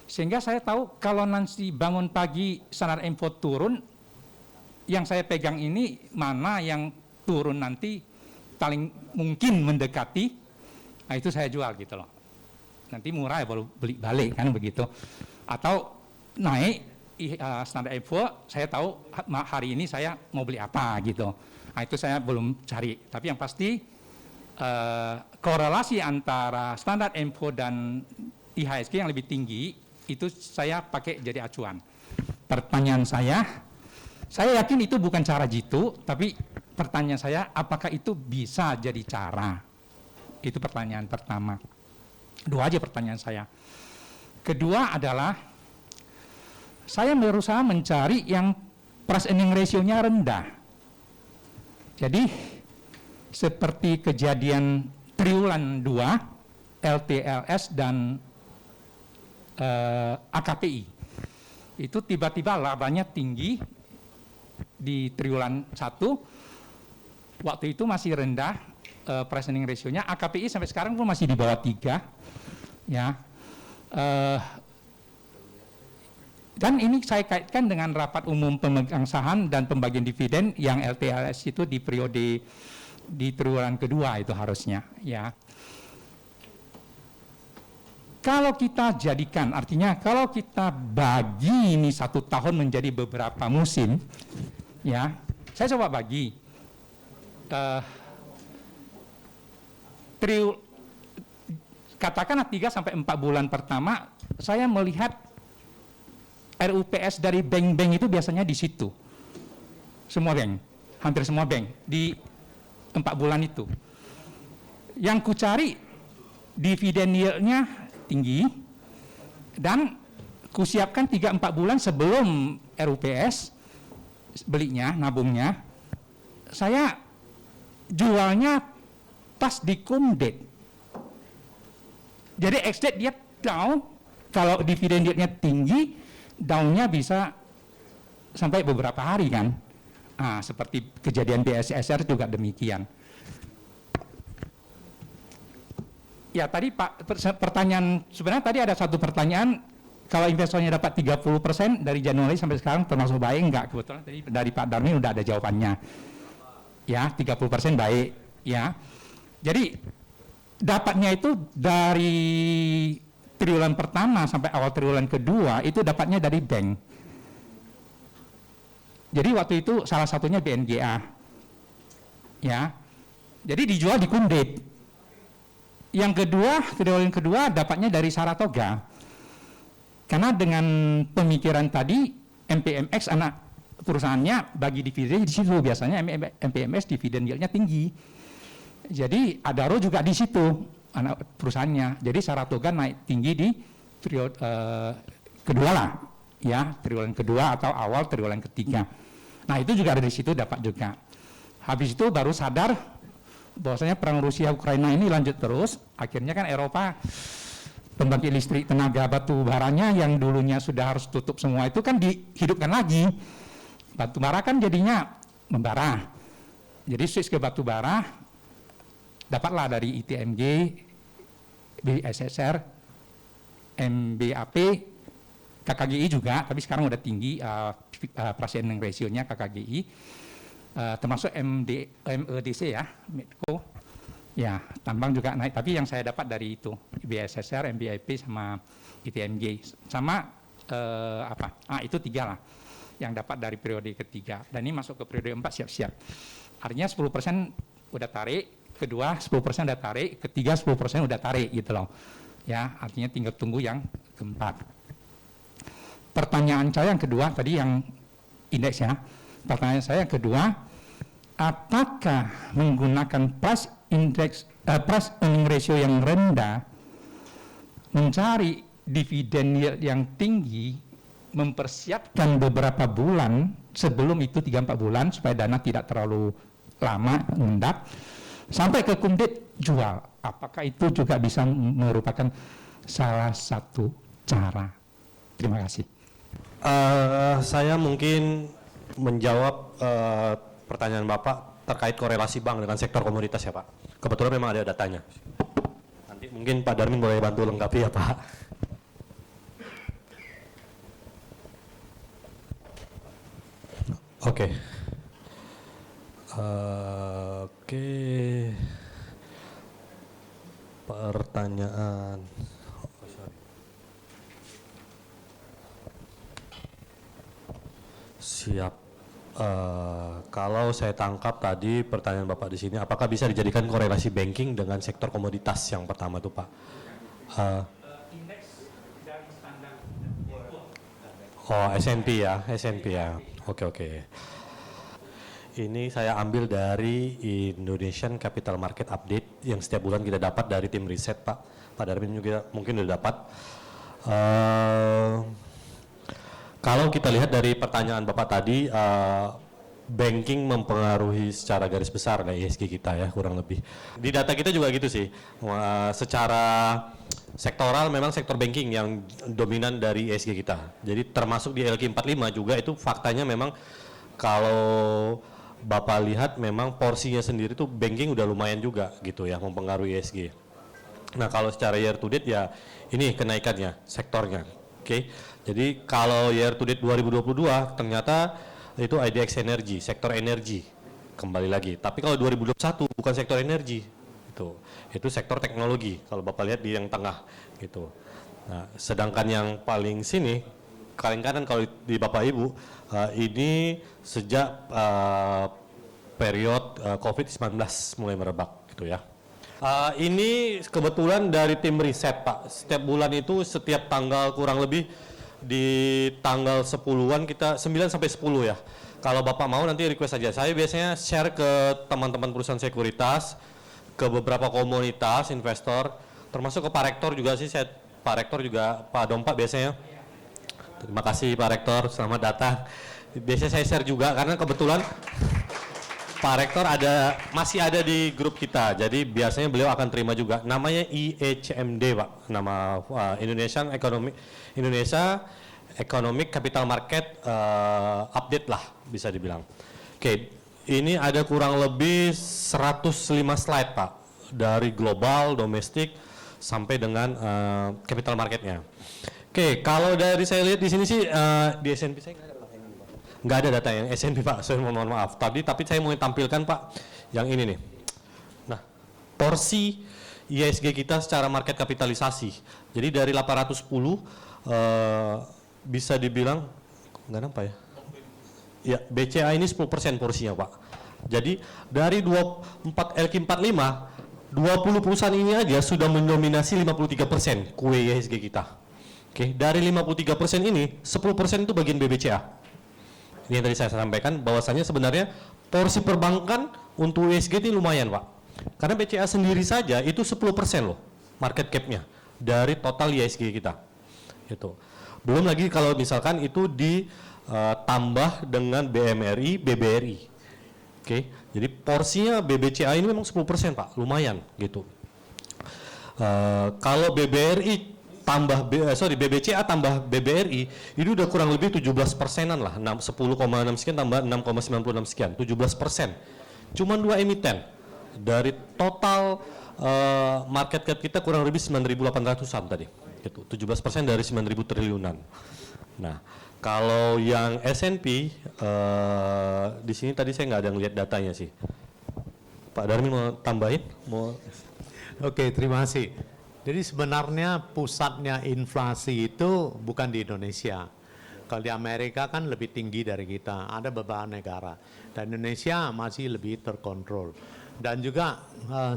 sehingga saya tahu kalau nanti bangun pagi Standard & Poor's turun, yang saya pegang ini mana yang turun nanti paling mungkin mendekati, nah itu saya jual gitu loh. Nanti murah ya baru beli balik kan begitu. Atau naik Standard & Poor's, saya tahu hari ini saya mau beli apa gitu. Nah itu saya belum cari. Tapi yang pasti korelasi antara Standard & Poor's dan IHSG yang lebih tinggi itu saya pakai jadi acuan. Pertanyaan saya yakin itu bukan cara jitu, tapi pertanyaan saya, apakah itu bisa jadi cara? Itu pertanyaan pertama. Dua aja pertanyaan saya. Kedua adalah, saya berusaha mencari yang price earning ratio-nya rendah. Jadi, seperti kejadian triwulan 2, LTLS dan AKPI. Itu tiba-tiba labanya tinggi di triwulan 1, waktu itu masih rendah price earning ratio-nya. AKPI sampai sekarang pun masih di bawah 3. Ya. Dan ini saya kaitkan dengan rapat umum pemegang saham dan pembagian dividen yang LTLS itu di periode di triwulan kedua itu harusnya, ya. Kalau kita jadikan, artinya kalau kita bagi ini 1 tahun menjadi beberapa musim, ya, saya coba bagi katakanlah 3 sampai 4 bulan pertama, saya melihat RUPS dari bank-bank itu biasanya di situ. Semua bank, hampir semua bank di 4 bulan itu. Yang ku cari dividen yield-nya tinggi dan ku siapkan 3-4 bulan sebelum RUPS belinya, nabungnya. Saya jualnya pas di cum date. Jadi ex-date dia down, kalau dividen yield-nya tinggi, down-nya bisa sampai beberapa hari kan. Seperti kejadian BSSR juga demikian. Ya tadi Pak, pertanyaan, sebenarnya tadi ada satu pertanyaan, kalau investornya dapat 30% dari Januari sampai sekarang termasuk baik enggak? Kebetulan tadi dari Pak Darmin udah ada jawabannya. Ya, 30% baik, ya. Jadi dapatnya itu dari triwulan pertama sampai awal triwulan kedua itu dapatnya dari bank. Jadi waktu itu salah satunya BNGA. Ya. Jadi dijual di cum date. Yang kedua, triwulan kedua dapatnya dari Saratoga. Karena dengan pemikiran tadi MPMX anak perusahaannya bagi dividen di situ, biasanya MPMX dividen yield-nya tinggi. Jadi Adaro juga di situ anak perusahaannya. Jadi Saratoga naik tinggi di periode kedua lah, ya, triwulan kedua atau awal triwulan ketiga. Nah itu juga dari situ dapat juga. Habis itu baru sadar bahwasanya perang Rusia Ukraina ini lanjut terus. Akhirnya kan Eropa pembangkit listrik tenaga batu baranya yang dulunya sudah harus tutup semua itu kan dihidupkan lagi. Batu bara kan jadinya membara. Jadi switch ke batu bara. Dapatlah dari ITMG, BSSR, MBAP, KKGI juga, tapi sekarang udah tinggi price earning ratio-nya KKGI, termasuk MEDC ya, Medco, ya tambang juga naik, tapi yang saya dapat dari itu, BSSR, MBAP sama ITMG, sama itu 3 lah, yang dapat dari periode ketiga, dan ini masuk ke periode 4 siap-siap. Artinya 10% udah tarik, kedua 10% udah tarik, ketiga 10% udah tarik gitu loh. Ya, artinya tinggal tunggu yang keempat. Pertanyaan saya yang kedua tadi yang indeks ya. Pertanyaan saya yang kedua, apakah menggunakan price earning ratio yang rendah mencari dividen yield yang tinggi mempersiapkan beberapa bulan sebelum itu 3-4 bulan supaya dana tidak terlalu lama mengendap sampai ke cum date jual, apakah itu juga bisa merupakan salah satu cara? Terima kasih. Saya mungkin menjawab pertanyaan Bapak terkait korelasi bank dengan sektor komoditas ya Pak. Kebetulan memang ada datanya. Nanti mungkin Pak Darmin boleh bantu lengkapi ya Pak. Oke. Pertanyaan. Siap. Kalau saya tangkap tadi pertanyaan Bapak di sini, apakah bisa dijadikan korelasi banking dengan sektor komoditas yang pertama itu Pak? S&P ya, S&P ya. Oke. Ini saya ambil dari Indonesian Capital Market Update yang setiap bulan kita dapat dari tim riset Pak. Pak Darmin juga mungkin sudah dapat. Kalau kita lihat dari pertanyaan Bapak tadi, banking mempengaruhi secara garis besar ESG kita ya kurang lebih. Di data kita juga gitu sih. Secara sektoral memang sektor banking yang dominan dari ESG kita. Jadi termasuk di LQ45 juga itu faktanya memang kalau Bapak lihat memang porsinya sendiri tuh banking udah lumayan juga gitu ya mempengaruhi ESG. Nah kalau secara year to date ya ini kenaikannya sektornya. Oke. Jadi kalau year to date 2022 ternyata itu IDX energi, sektor energi kembali lagi. Tapi kalau 2021 bukan sektor energi, itu sektor teknologi. Kalau Bapak lihat di yang tengah gitu. Nah, sedangkan yang paling sini, paling kanan kalau di Bapak Ibu, ini sejak period COVID-19 mulai merebak gitu ya. Ini kebetulan dari tim riset Pak. Setiap bulan itu setiap tanggal kurang lebih di tanggal 10-an kita 9 sampai 10 ya. Kalau Bapak mau nanti request saja. Saya biasanya share ke teman-teman perusahaan sekuritas, ke beberapa komunitas investor, termasuk ke Pak Rektor juga sih. Pak Rektor juga Pak Dompak biasanya. Terima kasih Pak Rektor, selamat datang. Biasanya saya share juga karena kebetulan Pak Rektor masih ada di grup kita, jadi biasanya beliau akan terima juga. Namanya IECMD Pak, nama Indonesia Economic Capital Market Update lah bisa dibilang. Oke, ini ada kurang lebih 105 slide Pak, dari global, domestik, sampai dengan capital marketnya. Oke, kalau dari saya lihat di sini sih di S&P saya nggak ada data yang S&P Pak, saya mohon maaf. Tapi saya mau tampilkan Pak yang ini nih. Nah, porsi IHSG kita secara market kapitalisasi. Jadi dari 810 bisa dibilang nggak nampak ya? Ya, BCA ini 10% porsinya Pak. Jadi dari 24 LQ45 20 perusahaan ini aja sudah mendominasi 53% kue IHSG kita. Oke, dari 53% ini 10% itu bagian BBCA. Ini yang tadi saya sampaikan bahwasannya sebenarnya porsi perbankan untuk IHSG ini lumayan Pak. Karena BCA sendiri saja itu 10% loh market cap-nya dari total IHSG kita. Itu. Belum lagi kalau misalkan itu ditambah dengan BMRI, BBRI. Oke, jadi porsinya BBCA ini memang 10% Pak, lumayan gitu. Kalau BBRI BBCA tambah BBRI itu udah kurang lebih 17%-an lah, 10,6 sekian tambah 6,96 sekian, 17%. Cuman 2 emiten dari total market cap kita kurang lebih 9.800-an tadi, gitu. 17% dari 9.000 triliunan. Nah, kalau yang S&P di sini tadi saya nggak ada ngelihat datanya sih. Pak Darmin mau tambahin? Oke, terima kasih. Jadi sebenarnya pusatnya inflasi itu bukan di Indonesia. Kalau di Amerika kan lebih tinggi dari kita, ada beberapa negara. Dan Indonesia masih lebih terkontrol. Dan juga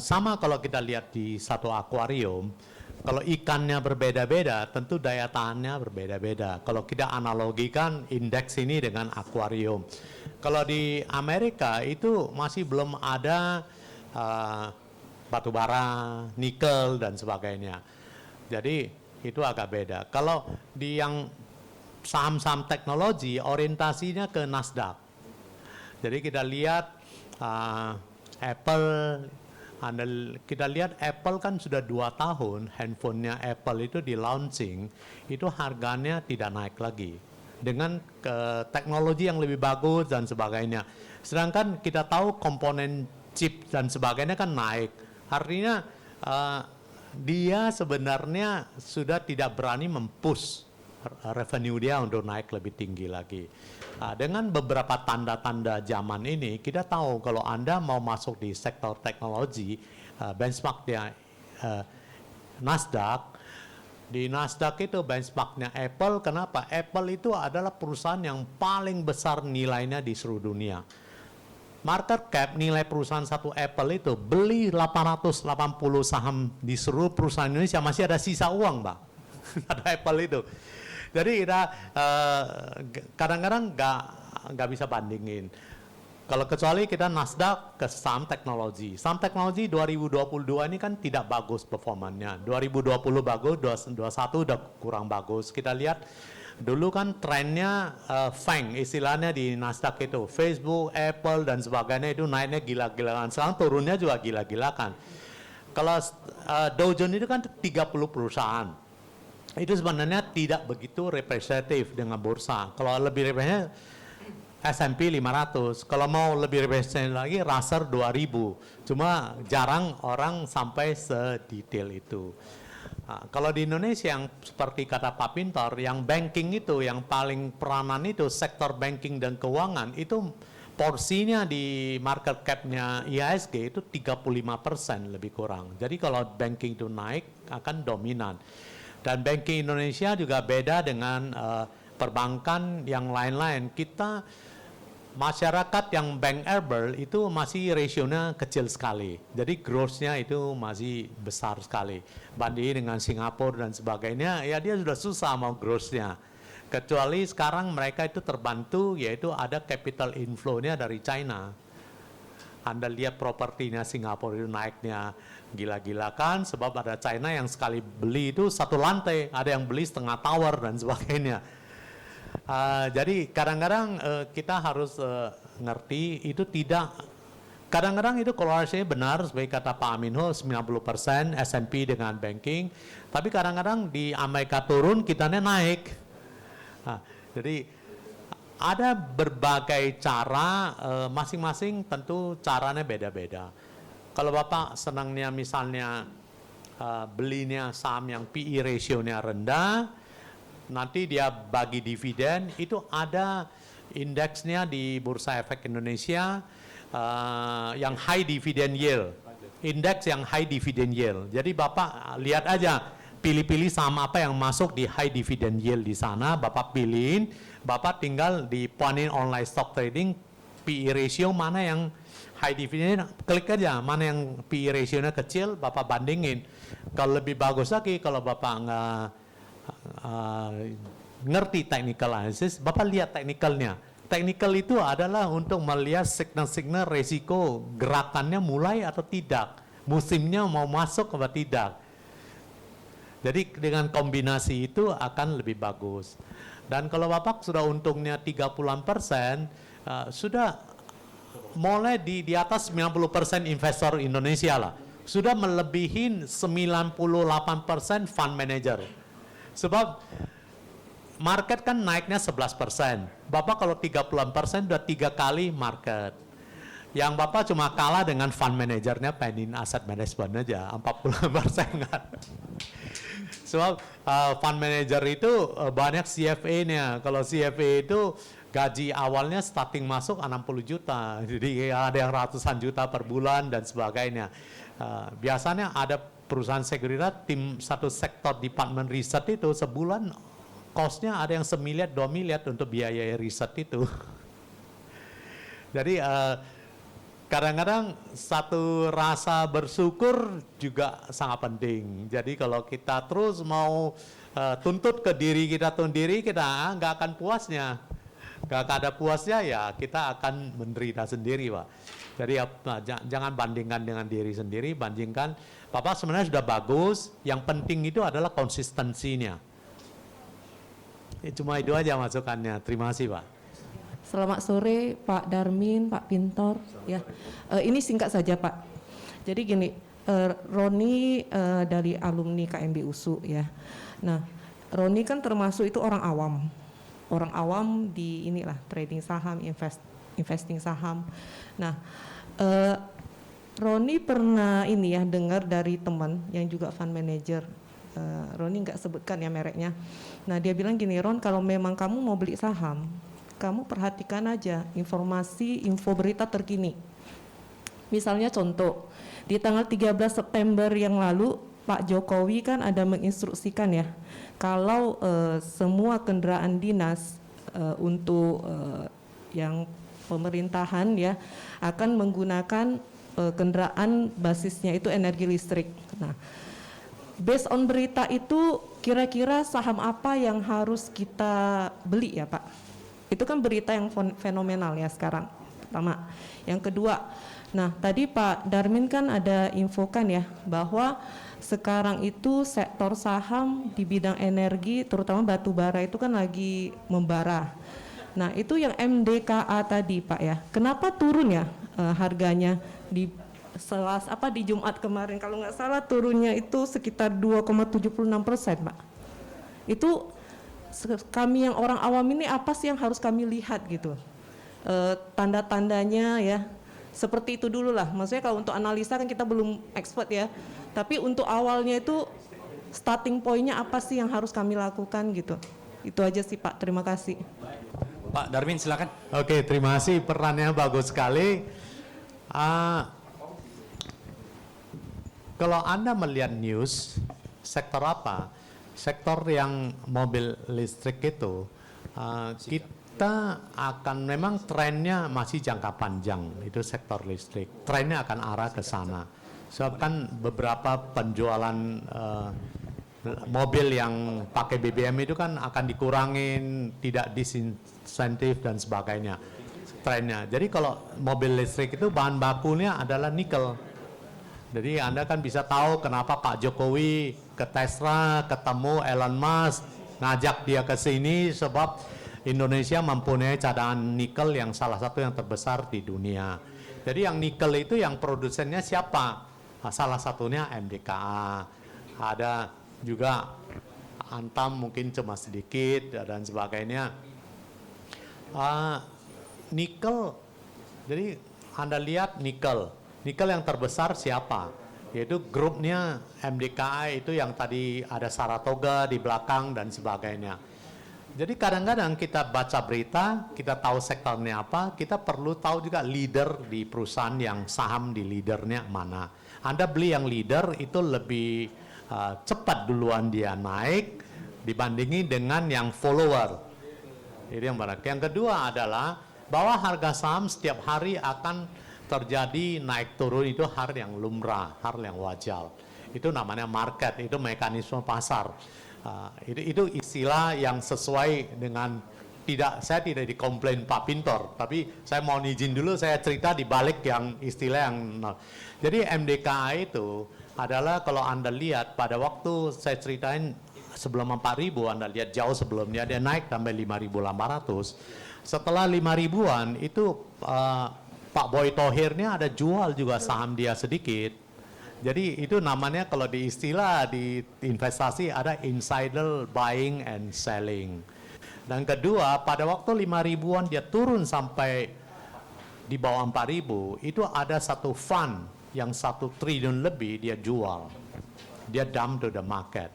sama kalau kita lihat di satu akuarium, kalau ikannya berbeda-beda, tentu daya tahannya berbeda-beda. Kalau kita analogikan indeks ini dengan akuarium. Kalau di Amerika itu masih belum ada batu bara, nikel, dan sebagainya. Jadi itu agak beda. Kalau di yang saham-saham teknologi, orientasinya ke Nasdaq. Jadi kita lihat Apple, kita lihat Apple kan sudah 2 tahun, handphonenya Apple itu di launching, itu harganya tidak naik lagi. Dengan teknologi yang lebih bagus dan sebagainya. Sedangkan kita tahu komponen chip dan sebagainya kan naik. Artinya dia sebenarnya sudah tidak berani mempush revenue dia untuk naik lebih tinggi lagi. Dengan beberapa tanda-tanda zaman ini, kita tahu kalau Anda mau masuk di sektor teknologi, benchmarknya Nasdaq, di Nasdaq itu benchmarknya Apple. Kenapa? Apple itu adalah perusahaan yang paling besar nilainya di seluruh dunia. Market cap nilai perusahaan satu Apple itu beli 880 saham di seluruh perusahaan Indonesia, masih ada sisa uang, Pak. Ada Apple itu. Jadi kita kadang-kadang nggak bisa bandingin. Kalau kecuali kita Nasdaq ke saham teknologi. Saham teknologi 2022 ini kan tidak bagus performanya. 2020 bagus, 2021 udah kurang bagus. Kita lihat dulu kan trennya FANG istilahnya di Nasdaq itu. Facebook, Apple, dan sebagainya itu naiknya gila-gilaan. Sekarang turunnya juga gila-gilakan. Kalau Dow Jones itu kan 30 perusahaan. Itu sebenarnya tidak begitu representatif dengan bursa. Kalau lebih representatif S&P 500, kalau mau lebih representatif lagi Russell 2000. Cuma jarang orang sampai sedetail itu. Nah, kalau di Indonesia yang seperti kata Pak Pintor, yang banking itu, yang paling peranan itu sektor banking dan keuangan itu porsinya di market cap-nya IHSG itu 35% lebih kurang. Jadi kalau banking itu naik akan dominan. Dan banking Indonesia juga beda dengan perbankan yang lain-lain. Kita masyarakat yang bank arbor itu masih rasionya kecil sekali. Jadi growth-nya itu masih besar sekali. Banding dengan Singapura dan sebagainya, ya dia sudah susah mau growth-nya. Kecuali sekarang mereka itu terbantu, yaitu ada capital inflow-nya dari China. Anda lihat propertinya Singapura itu naiknya gila-gila kan, sebab ada China yang sekali beli itu satu lantai, ada yang beli setengah tower dan sebagainya. Jadi kadang-kadang kita harus ngerti itu tidak, kadang-kadang itu korelasinya benar sebagai kata Pak Aminho 90% S&P dengan banking, tapi kadang-kadang di Amerika turun kitanya naik. Jadi ada berbagai cara, masing-masing tentu caranya beda-beda. Kalau Bapak senangnya misalnya belinya saham yang PE ratio-nya rendah, nanti dia bagi dividen, itu ada indeksnya di Bursa Efek Indonesia yang high dividend yield. Indeks yang high dividend yield. Jadi Bapak lihat aja, pilih-pilih saham apa yang masuk di high dividend yield di sana, Bapak pilihin, Bapak tinggal di pointin online stock trading, PE ratio mana yang high dividend, klik aja, mana yang PE ratio-nya kecil, Bapak bandingin. Kalau lebih bagus lagi, kalau Bapak nggak ngerti technical analysis, Bapak lihat technicalnya. Technical itu adalah untuk melihat signal-signal resiko gerakannya mulai atau tidak, musimnya mau masuk atau tidak. Jadi dengan kombinasi itu akan lebih bagus. Dan kalau Bapak sudah untungnya 30%, sudah mulai di atas 90% investor Indonesia lah. Sudah melebihi 98% fund manager. Sebab market kan naiknya 11%. Bapak kalau 30% sudah 3 kali market. Yang Bapak cuma kalah dengan fund manajernya Pendin Asset Management aja, 40% kan. Sebab fund manager itu banyak CFA-nya. Kalau CFA itu gaji awalnya starting masuk 60 juta. Jadi ada yang ratusan juta per bulan dan sebagainya. Biasanya ada perusahaan sekuritas, tim satu sektor department riset itu sebulan cost-nya ada yang 1 miliar, 2 miliar untuk biaya riset itu. Jadi kadang-kadang satu rasa bersyukur juga sangat penting. Jadi kalau kita terus mau tuntut ke diri kita sendiri, kita nggak akan puasnya. Nggak ada puasnya ya kita akan menderita sendiri, Pak. Jadi jangan bandingkan dengan diri sendiri, bandingkan Bapak sebenarnya sudah bagus, yang penting itu adalah konsistensinya. Cuma itu aja masukannya. Terima kasih, Pak. Selamat sore Pak Darmin, Pak Pintor. Ya, ini singkat saja Pak. Jadi gini, Roni dari alumni KMB USU ya. Nah, Roni kan termasuk itu orang awam di inilah trading saham, investing saham. Nah, Roni pernah ini ya dengar dari teman yang juga fund manager. Roni nggak sebutkan ya mereknya. Nah, dia bilang gini, Ron, kalau memang kamu mau beli saham, kamu perhatikan aja info berita terkini. Misalnya contoh, di tanggal 13 September yang lalu, Pak Jokowi kan ada menginstruksikan ya, kalau semua kendaraan dinas untuk yang pemerintahan ya, akan menggunakan kendaraan basisnya itu energi listrik. Nah, based on berita itu, kira-kira saham apa yang harus kita beli ya Pak? Itu kan berita yang fenomenal ya sekarang, pertama. Yang kedua, nah tadi Pak Darmin kan ada infokan ya, bahwa sekarang itu sektor saham di bidang energi, terutama batu bara itu kan lagi membara. Nah itu yang MDKA tadi Pak ya, kenapa turun ya harganya di di Jumat kemarin, kalau nggak salah turunnya itu sekitar 2,76% Pak. Itu kami yang orang awam ini apa sih yang harus kami lihat gitu, tanda-tandanya ya, seperti itu dulu lah. Maksudnya kalau untuk analisa kan kita belum expert ya, tapi untuk awalnya itu starting point-nya apa sih yang harus kami lakukan gitu. Itu aja sih Pak, terima kasih. Pak Darmin silakan. Oke, terima kasih, perannya bagus sekali. Kalau Anda melihat news, sektor apa? Sektor yang mobil listrik itu, kita akan memang trennya masih jangka panjang, itu sektor listrik. Trennya akan arah ke sana. Sebab kan beberapa penjualan mobil yang pakai BBM itu kan akan dikurangin, tidak disinsentif dan sebagainya trennya. Jadi kalau mobil listrik itu bahan bakunya adalah nikel. Jadi Anda kan bisa tahu kenapa Pak Jokowi ke Tesla ketemu Elon Musk, ngajak dia ke sini sebab Indonesia mempunyai cadangan nikel yang salah satu yang terbesar di dunia. Jadi yang nikel itu yang produsennya siapa? Nah, salah satunya MDKA. Ada juga Antam mungkin cuma sedikit dan sebagainya. Nikel, jadi Anda lihat nikel yang terbesar siapa? Yaitu grupnya MDKA itu yang tadi ada Saratoga di belakang dan sebagainya. Jadi kadang-kadang kita baca berita, kita tahu sektornya apa, kita perlu tahu juga leader di perusahaan yang saham di leadernya mana. Anda beli yang leader itu lebih cepat duluan dia naik dibandingi dengan yang follower. Itu yang benar. Yang kedua adalah bahwa harga saham setiap hari akan terjadi naik turun, itu hal yang lumrah, hal yang wajar. Itu namanya market, itu mekanisme pasar. Itu istilah yang sesuai dengan saya tidak dikomplain Pak Pintor, tapi saya mau izin dulu saya cerita di balik yang istilah yang jadi MDKA itu adalah kalau Anda lihat pada waktu saya ceritain sebelum 4.000, Anda lihat jauh sebelumnya dia naik sampai 5.800. Setelah 5.000-an itu Pak Boy Thohirnya ada jual juga saham dia sedikit. Jadi itu namanya kalau di istilah di investasi ada insider buying and selling. Dan kedua, pada waktu 5.000-an dia turun sampai di bawah 4.000, itu ada satu fund yang 1 triliun lebih dia jual. Dia dump to the market.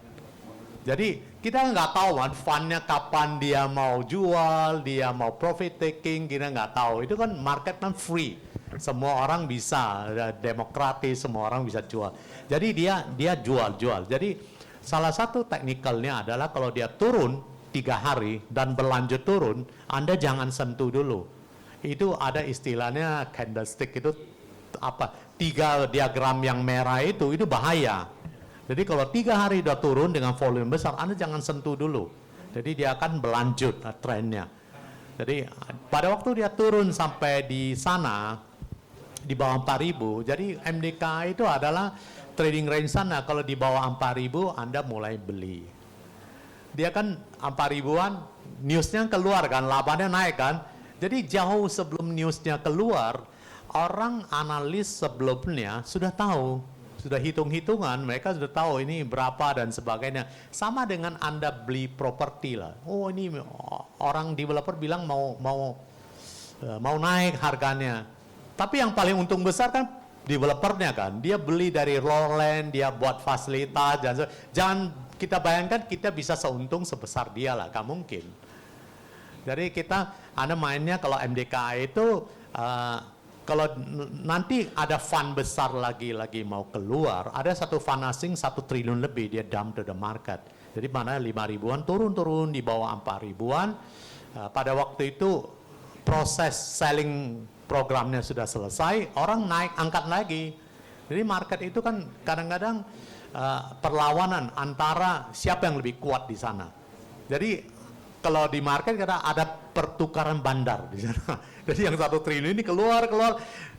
Jadi kita nggak tahu kan fundnya kapan dia mau jual, dia mau profit taking, kita nggak tahu. Itu kan market kan free, semua orang bisa, demokratis, semua orang bisa jual. Jadi dia jual. Jadi salah satu teknikalnya adalah kalau dia turun 3 hari dan berlanjut turun, Anda jangan sentuh dulu. Itu ada istilahnya candlestick itu apa? 3 diagram yang merah itu bahaya. Jadi kalau 3 hari udah turun dengan volume besar, Anda jangan sentuh dulu. Jadi dia akan berlanjut trennya. Jadi pada waktu dia turun sampai di sana, di bawah 4.000, jadi MDKA itu adalah trading range sana. Kalau di bawah 4.000, Anda mulai beli. Dia kan 4.000-an, newsnya keluar kan, labannya naik kan. Jadi jauh sebelum newsnya keluar, orang analis sebelumnya sudah tahu. Sudah hitung-hitungan, mereka sudah tahu ini berapa dan sebagainya. Sama dengan Anda beli properti lah. Oh ini orang developer bilang mau naik harganya. Tapi yang paling untung besar kan developernya kan. Dia beli dari raw land, dia buat fasilitas. Jangan kita bayangkan kita bisa seuntung sebesar dia lah, gak mungkin. Jadi Anda mainnya kalau MDKA itu kalau nanti ada fund besar lagi mau keluar, ada satu fund asing 1 triliun lebih dia dump to the market. Jadi mana 5.000-an turun di bawah 4.000-an. Pada waktu itu proses selling programnya sudah selesai, orang angkat lagi. Jadi market itu kan kadang-kadang perlawanan antara siapa yang lebih kuat di sana. Jadi kalau di market ada pertukaran bandar di sana. Jadi yang 1 triliun ini keluar.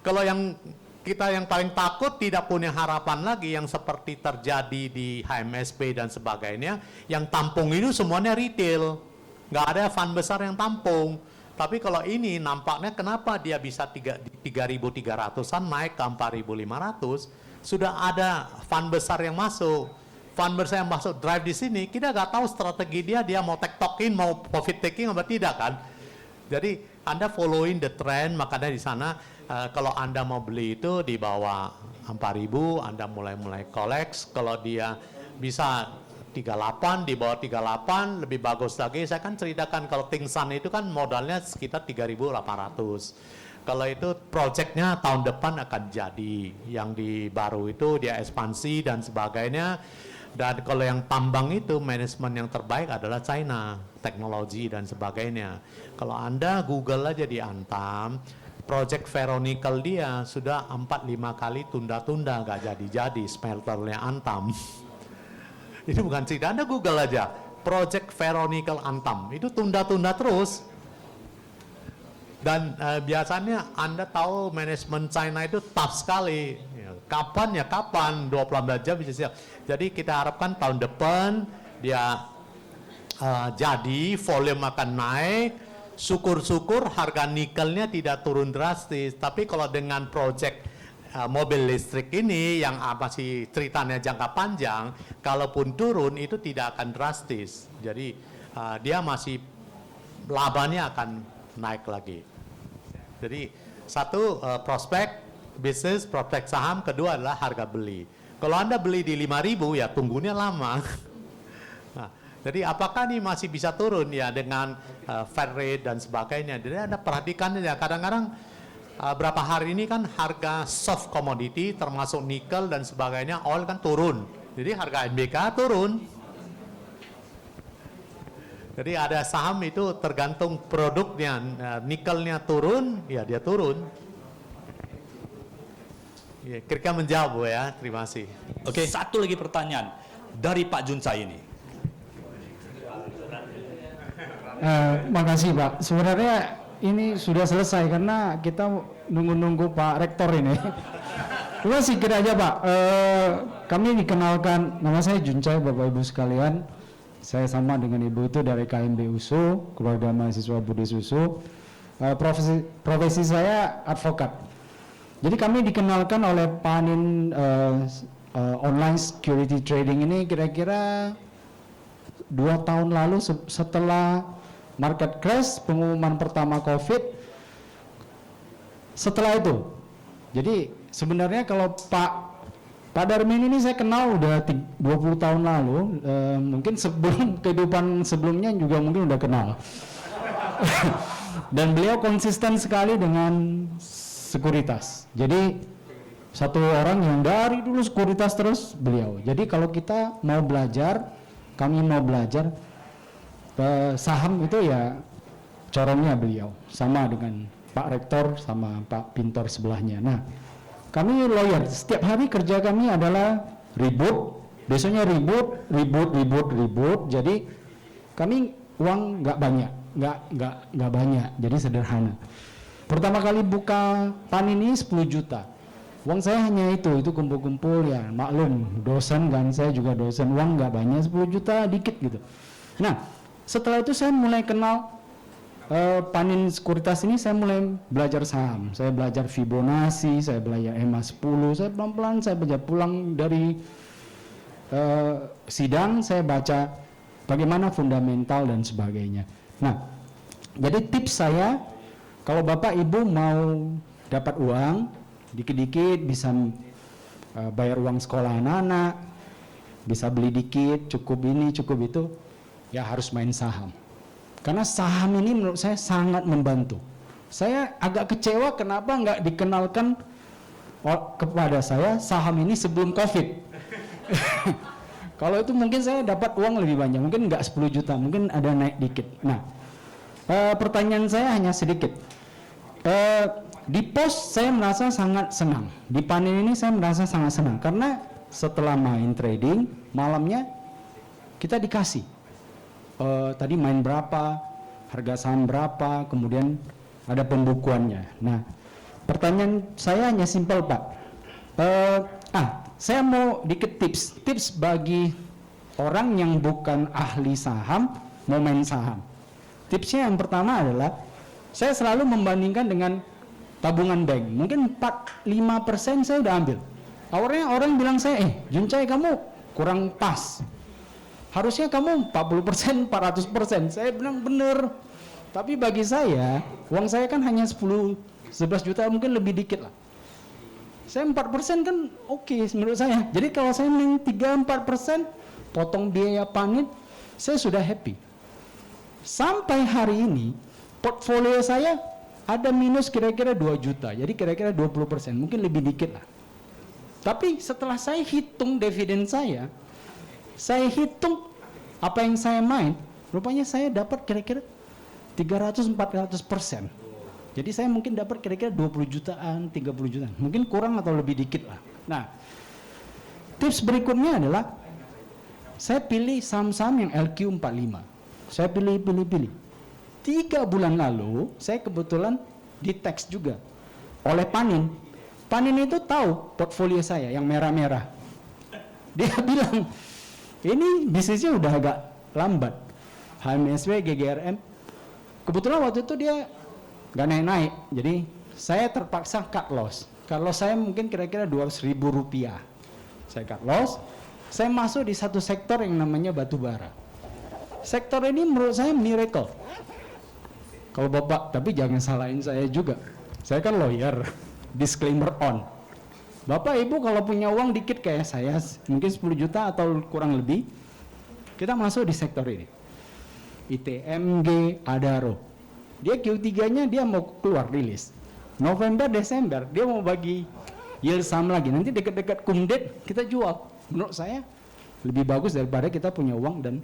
Kalau yang kita yang paling takut tidak punya harapan lagi yang seperti terjadi di HMSP dan sebagainya, yang tampung itu semuanya retail. Nggak ada fund besar yang tampung. Tapi kalau ini nampaknya kenapa dia bisa 3.300-an naik ke 4.500, sudah ada fund besar yang masuk. Fund besar yang masuk drive di sini, kita nggak tahu strategi dia mau tektokin, mau profit taking apa tidak kan. Jadi Anda following the trend, makanya di sana kalau Anda mau beli itu di bawah 4.000, Anda mulai collect. Kalau dia bisa 38, di bawah 38 lebih bagus lagi. Saya kan ceritakan kalau Tingsan itu kan modalnya sekitar 3.800. Kalau itu projectnya tahun depan akan jadi. Yang di baru itu dia ekspansi dan sebagainya. Dan kalau yang tambang itu manajemen yang terbaik adalah China, teknologi dan sebagainya. Kalau Anda Google aja di Antam, project ferronickel dia sudah 4-5 kali tunda-tunda, nggak jadi-jadi smelternya Antam. Itu bukan cerita, Anda Google aja. Project Ferronickel Antam, itu tunda-tunda terus. Dan biasanya Anda tahu manajemen China itu tough sekali. Ya, kapan, 24 jam bisa siap. Jadi kita harapkan tahun depan dia jadi, volume akan naik, syukur-syukur harga nikelnya tidak turun drastis. Tapi kalau dengan project mobil listrik ini yang masih ceritanya jangka panjang, kalaupun turun itu tidak akan drastis. Jadi dia masih labanya akan naik lagi. Jadi satu prospek bisnis, prospek saham, kedua adalah harga beli. Kalau Anda beli di 5.000 ya tunggunya lama. Nah, jadi apakah ini masih bisa turun ya dengan Fed rate dan sebagainya. Jadi Anda perhatikan ya, kadang-kadang berapa hari ini kan harga soft commodity termasuk nikel dan sebagainya, oil kan turun. Jadi harga NBK turun. Jadi ada saham itu tergantung produknya, nikelnya turun, ya dia turun. Ya, kira-kira menjawab ya, terima kasih. Oke, satu lagi pertanyaan dari Pak Juncai ini. Makasih Pak. Sebenarnya ini sudah selesai karena kita nunggu-nunggu Pak Rektor ini. Cuma sedikit aja Pak. Kami dikenalkan, nama saya Juncai Bapak Ibu sekalian. Saya sama dengan Ibu itu dari KMB USU, keluarga mahasiswa Budi Susu. Profesi saya advokat. Jadi kami dikenalkan oleh Panin online security trading ini kira-kira 2 tahun lalu setelah market crash, pengumuman pertama COVID. Setelah itu, jadi sebenarnya kalau Pak Darmin ini saya kenal udah 20 tahun lalu, mungkin sebelum kehidupan sebelumnya juga mungkin udah kenal. Dan beliau konsisten sekali dengan sekuritas. Jadi satu orang yang dari dulu sekuritas terus beliau. Jadi kalau kita mau belajar, kami mau belajar saham itu ya corongnya beliau, sama dengan Pak Rektor sama Pak Pintor sebelahnya. Nah, kami lawyer, setiap hari kerja kami adalah ribut, besoknya ribut. Jadi kami uang nggak banyak, jadi sederhana. Pertama kali buka PAN ini 10 juta. Uang saya hanya itu kumpul-kumpul ya, maklum dosen kan, saya juga dosen, uang nggak banyak, 10 juta dikit gitu. Nah, setelah itu saya mulai kenal Panin Sekuritas ini, saya mulai belajar saham. Saya belajar Fibonacci, saya belajar EMA 10, saya pelan-pelan saya baca pulang dari sidang, saya baca bagaimana fundamental dan sebagainya. Nah, jadi tips saya, kalau Bapak Ibu mau dapat uang, dikit-dikit bisa bayar uang sekolah anak-anak, bisa beli dikit, cukup ini, cukup itu, ya harus main saham. Karena saham ini menurut saya sangat membantu. Saya agak kecewa kenapa nggak dikenalkan kepada saya saham ini sebelum COVID. Kalau itu mungkin saya dapat uang lebih banyak, mungkin nggak 10 juta, mungkin ada naik dikit. Nah, pertanyaan saya hanya sedikit. Di pos saya merasa sangat senang. Di Panin ini saya merasa sangat senang karena setelah main trading malamnya kita dikasih. Tadi main berapa, harga saham berapa, kemudian ada pembukuannya. Nah, pertanyaan saya hanya simpel Pak. Saya mau dikit tips bagi orang yang bukan ahli saham mau main saham. Tipsnya yang pertama adalah saya selalu membandingkan dengan tabungan bank. Mungkin 4-5% saya udah ambil. Awalnya orang bilang saya, Juncai kamu kurang pas. Harusnya kamu 40%, 400%. Saya bilang bener. Tapi bagi saya, uang saya kan hanya 10-11 juta, mungkin lebih dikit lah. Saya 4% kan oke menurut saya. Jadi kalau saya main 3-4%, potong biaya Panin, saya sudah happy. Sampai hari ini, portfolio saya ada minus kira-kira 2 juta. Jadi kira-kira 20%, mungkin lebih dikit lah. Tapi setelah saya hitung dividen saya hitung apa yang saya main, rupanya saya dapat kira-kira 300-400%. Jadi saya mungkin dapat kira-kira 20 jutaan, 30 jutaan. Mungkin kurang atau lebih dikit lah. Nah, tips berikutnya adalah Saya pilih saham-saham yang LQ45. Saya pilih. 3 bulan lalu, saya kebetulan di teks juga oleh Panin. Panin itu tahu portfolio saya yang merah-merah. Dia bilang, ini bisnisnya udah agak lambat. HMSW, GGRM. Kebetulan waktu itu dia nggak naik-naik. Jadi saya terpaksa cut loss. Kalau saya mungkin kira-kira 200.000 rupiah. Saya cut loss. Saya masuk di satu sektor yang namanya batu bara. Sektor ini menurut saya miracle. Kalau Bapak, tapi jangan salahin saya juga. Saya kan lawyer, disclaimer on. Bapak Ibu kalau punya uang dikit kayak saya, mungkin 10 juta atau kurang lebih, kita masuk di sektor ini. ITMG, Adaro. Dia Q3-nya dia mau keluar rilis. November, Desember, dia mau bagi yield saham lagi. Nanti dekat-dekat kumdet kita jual. Menurut saya lebih bagus daripada kita punya uang dan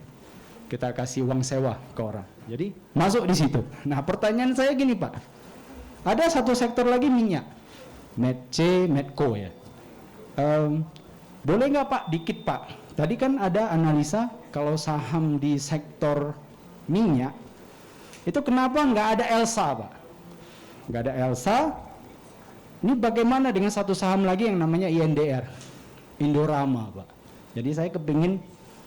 kita kasih uang sewa ke orang. Jadi masuk di situ. Nah pertanyaan saya gini Pak, ada satu sektor lagi minyak, Medco, Medco ya. Boleh nggak Pak, dikit Pak? Tadi kan ada analisa kalau saham di sektor minyak itu kenapa nggak ada Elsa Pak? Nggak ada Elsa. Ini bagaimana dengan satu saham lagi yang namanya INDR? Indorama Pak. Jadi saya kepingin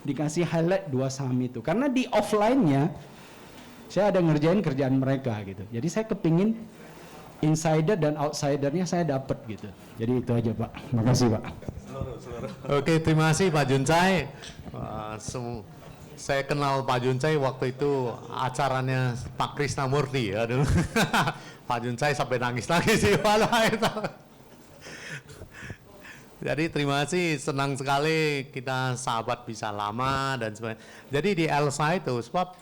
dikasih highlight 2 saham itu karena di offline-nya saya ada ngerjain kerjaan mereka gitu. Jadi saya kepingin insider dan outsidernya saya dapat gitu. Jadi itu aja Pak. Makasih Pak. Oke, terima kasih Pak Juncai. Saya kenal Pak Juncai waktu itu acaranya Pak Krisnamurti. Aduh. Pak Juncai sampai nangis-nangis di malah itu. Jadi terima kasih, senang sekali kita sahabat bisa lama dan sebagainya. Jadi di Elsa itu sebab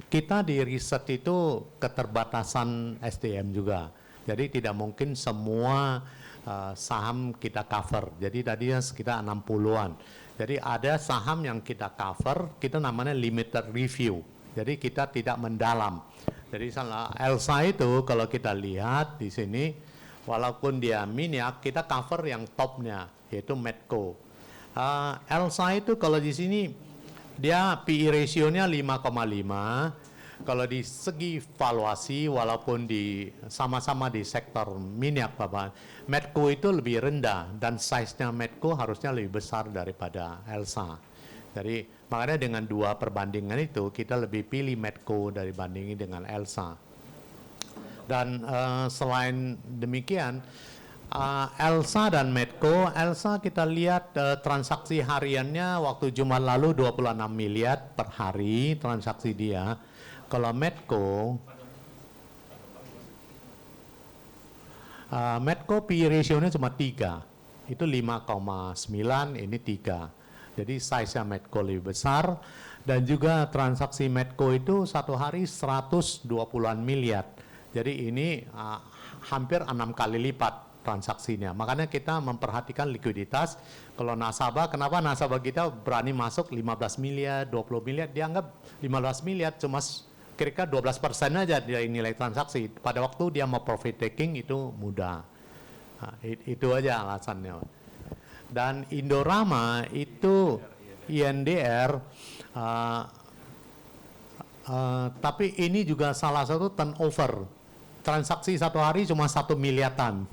kita di riset itu keterbatasan SDM juga. Jadi tidak mungkin semua saham kita cover. Jadi tadinya sekitar 60-an. Jadi ada saham yang kita cover, kita namanya limited review. Jadi kita tidak mendalam. Jadi salah Elsa itu kalau kita lihat di sini, walaupun dia minyak, kita cover yang topnya, yaitu Medco. Elsa itu kalau di sini, dia PE ratio-nya 5,5. Kalau di segi valuasi, walaupun di sama-sama di sektor minyak, Bapak, Medco itu lebih rendah, dan size-nya Medco harusnya lebih besar daripada Elsa. Jadi makanya dengan 2 perbandingan itu, kita lebih pilih Medco dibandingin dengan Elsa. Dan selain demikian, Elsa dan Medco, Elsa kita lihat transaksi hariannya waktu Jumat lalu 26 miliar per hari transaksi dia. Kalau Medco PE ratio-nya cuma 3, itu 5,9, ini 3. Jadi size-nya Medco lebih besar, dan juga transaksi Medco itu satu hari 120-an miliar. Jadi ini hampir 6 kali lipat transaksinya. Makanya kita memperhatikan likuiditas. Kalau nasabah, kenapa nasabah kita berani masuk 15 miliar, 20 miliar, dia anggap 15 miliar cuma kira-kira 12% aja dari nilai transaksi. Pada waktu dia mau profit taking itu mudah. Nah, itu aja alasannya. Dan Indorama itu INDR, tapi ini juga salah satu turnover. Transaksi satu hari cuma 1 miliaran.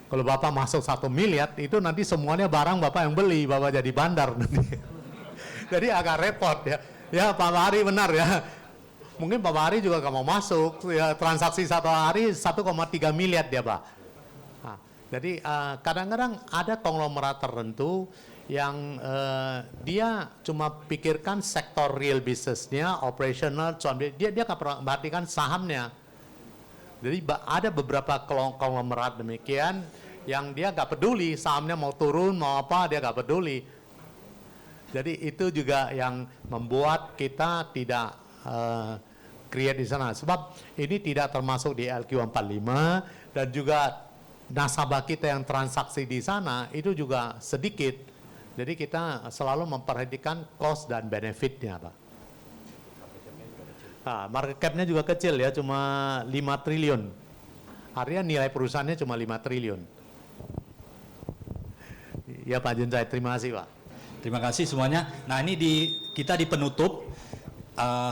Kalau Bapak masuk 1 miliar, itu nanti semuanya barang Bapak yang beli, Bapak jadi bandar nanti. Jadi agak repot ya. Ya Pak Bahari benar ya. Mungkin Pak Bahari juga gak mau masuk, ya, transaksi satu hari 1,3 miliar dia Pak. Nah, jadi kadang-kadang ada konglomerat tertentu yang dia cuma pikirkan sektor real business-nya, operational, dia gak perhatikan sahamnya. Jadi ada beberapa konglomerat demikian yang dia gak peduli sahamnya mau turun mau apa, dia gak peduli. Jadi itu juga yang membuat kita tidak create di sana. Sebab ini tidak termasuk di LQ45 dan juga nasabah kita yang transaksi di sana itu juga sedikit. Jadi kita selalu memperhatikan cost dan benefitnya, Pak. Nah, market cap-nya juga kecil ya, cuma 5 triliun. Artinya nilai perusahaannya cuma 5 triliun. Ya Pak Juncai, terima kasih Pak. Terima kasih semuanya. Nah ini kita di penutup,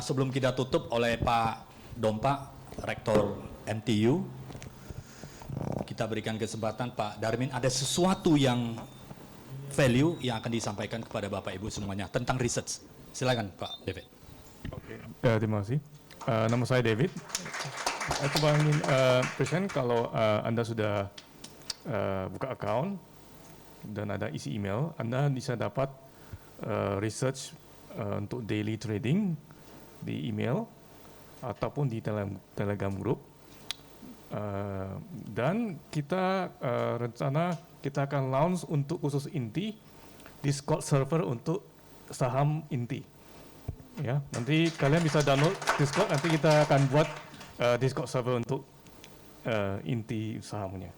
sebelum kita tutup oleh Pak Dompa, Rektor MTU, kita berikan kesempatan Pak Darmin, ada sesuatu yang value yang akan disampaikan kepada Bapak Ibu semuanya tentang research. Silakan Pak David. Oke, terima kasih. Nama saya David. Aku ingin present kalau Anda sudah buka account dan ada isi email, Anda bisa dapat research untuk daily trading di email ataupun di Telegram group. Dan kita rencana kita akan launch untuk khusus inti Discord server untuk saham inti. Ya, nanti kalian bisa download Discord, nanti kita akan buat Discord server untuk inti sahamnya.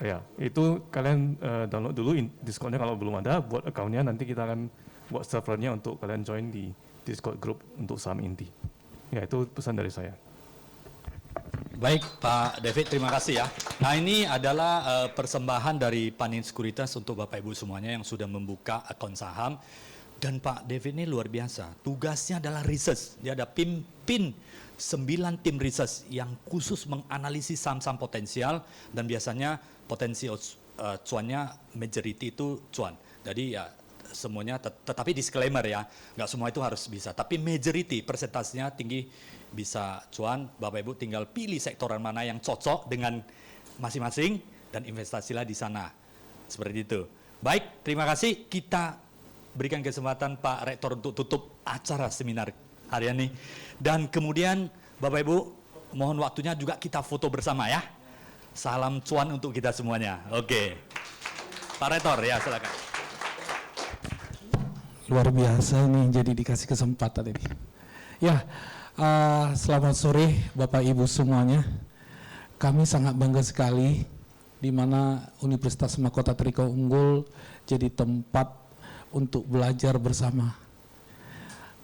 Ya, itu kalian download dulu Discordnya kalau belum ada, buat accountnya, nanti kita akan buat servernya untuk kalian join di Discord group untuk saham inti. Ya, itu pesan dari saya. Baik Pak David, terima kasih ya. Nah ini adalah persembahan dari Panin Sekuritas untuk Bapak Ibu semuanya yang sudah membuka akun saham. Dan Pak David ini luar biasa, tugasnya adalah research. Dia ada pimpin 9 tim research yang khusus menganalisis saham-saham potensial, dan biasanya potensi cuannya majority itu cuan. Jadi ya semuanya, tetapi disclaimer ya, nggak semua itu harus bisa. Tapi majority persentasenya tinggi bisa cuan. Bapak Ibu tinggal pilih sektoran mana yang cocok dengan masing-masing dan investasilah di sana. Seperti itu. Baik, terima kasih. Kita berikan kesempatan Pak Rektor untuk tutup acara seminar hari ini. Dan kemudian Bapak Ibu mohon waktunya juga kita foto bersama ya. Salam cuan untuk kita semuanya. Oke. Pak Rektor ya silakan. Luar biasa ini jadi dikasih kesempatan ini. Ya, selamat sore Bapak Ibu semuanya. Kami sangat bangga sekali di mana Universitas Mahkota Trisakti Unggul jadi tempat untuk belajar bersama.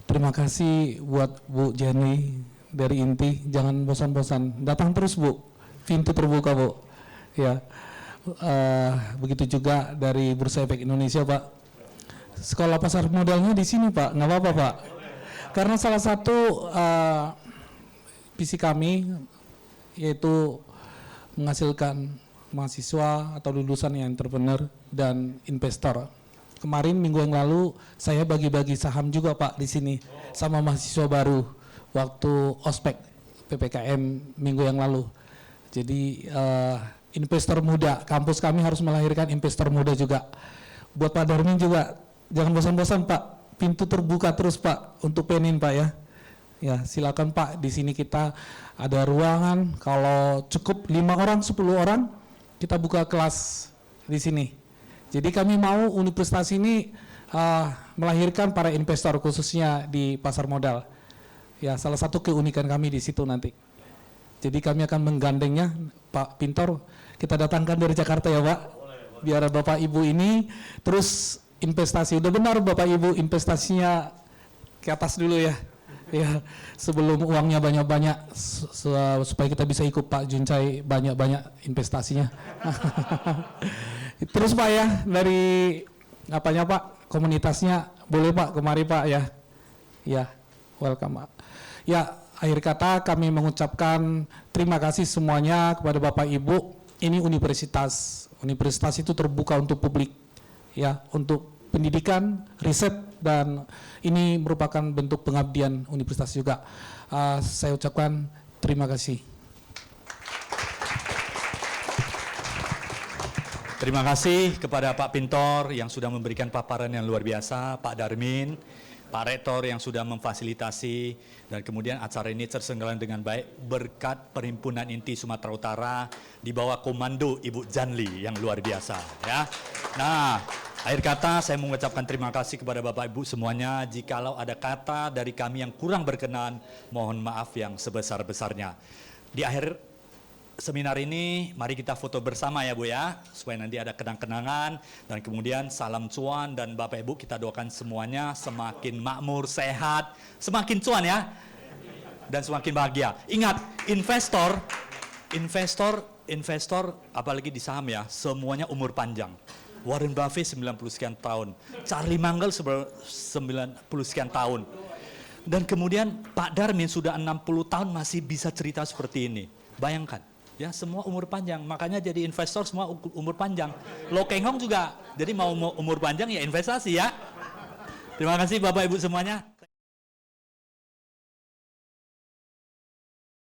Terima kasih buat Bu Jenny dari Inti, jangan bosan-bosan, datang terus Bu, pintu terbuka Bu. Ya, begitu juga dari Bursa Efek Indonesia Pak. Sekolah pasar modalnya di sini Pak, nggak apa-apa Pak. Karena salah satu visi kami yaitu menghasilkan mahasiswa atau lulusan yang entrepreneur dan investor. Kemarin minggu yang lalu saya bagi-bagi saham juga Pak di sini sama mahasiswa baru waktu ospek PPKM minggu yang lalu. Jadi investor muda, kampus kami harus melahirkan investor muda juga. Buat Pak Darmin juga jangan bosan-bosan Pak, pintu terbuka terus Pak untuk penin Pak ya. Ya silakan Pak, di sini kita ada ruangan, kalau cukup 5 orang, 10 orang kita buka kelas di sini. Jadi kami mau universitas ini melahirkan para investor khususnya di pasar modal. Ya salah satu keunikan kami di situ nanti. Jadi kami akan menggandengnya Pak Pintor, kita datangkan dari Jakarta ya Pak. Biar Bapak Ibu ini terus investasi. Udah benar Bapak Ibu investasinya ke atas dulu ya. Ya, sebelum uangnya banyak-banyak supaya kita bisa ikut Pak Juncai banyak-banyak investasinya. Terus Pak ya, dari apanya Pak, komunitasnya boleh Pak kemari Pak ya. Ya, welcome Pak. Ya, akhir kata kami mengucapkan terima kasih semuanya kepada Bapak Ibu. Ini universitas. Universitas itu terbuka untuk publik. Ya, untuk pendidikan, riset, dan ini merupakan bentuk pengabdian universitas juga. Saya ucapkan terima kasih. Terima kasih kepada Pak Pintor yang sudah memberikan paparan yang luar biasa, Pak Darmin, Pak Rektor yang sudah memfasilitasi, dan kemudian acara ini terselenggara dengan baik berkat Perhimpunan Inti Sumatera Utara di bawah komando Ibu Janli yang luar biasa. Ya. Nah, akhir kata saya mengucapkan terima kasih kepada Bapak Ibu semuanya. Jikalau ada kata dari kami yang kurang berkenan, mohon maaf yang sebesar-besarnya. Di akhir seminar ini, mari kita foto bersama ya Bu ya, supaya nanti ada kenang-kenangan, dan kemudian salam cuan, dan Bapak Ibu kita doakan semuanya semakin makmur, sehat, semakin cuan ya, dan semakin bahagia. Ingat, investor, apalagi di saham ya, semuanya umur panjang. Warren Buffett 90 sekian tahun, Charlie Munger 90 sekian tahun. Dan kemudian Pak Darmin sudah 60 tahun masih bisa cerita seperti ini. Bayangkan, ya semua umur panjang, makanya jadi investor semua umur panjang. Lo Keng Hong juga, jadi mau umur panjang ya investasi ya. Terima kasih Bapak Ibu semuanya.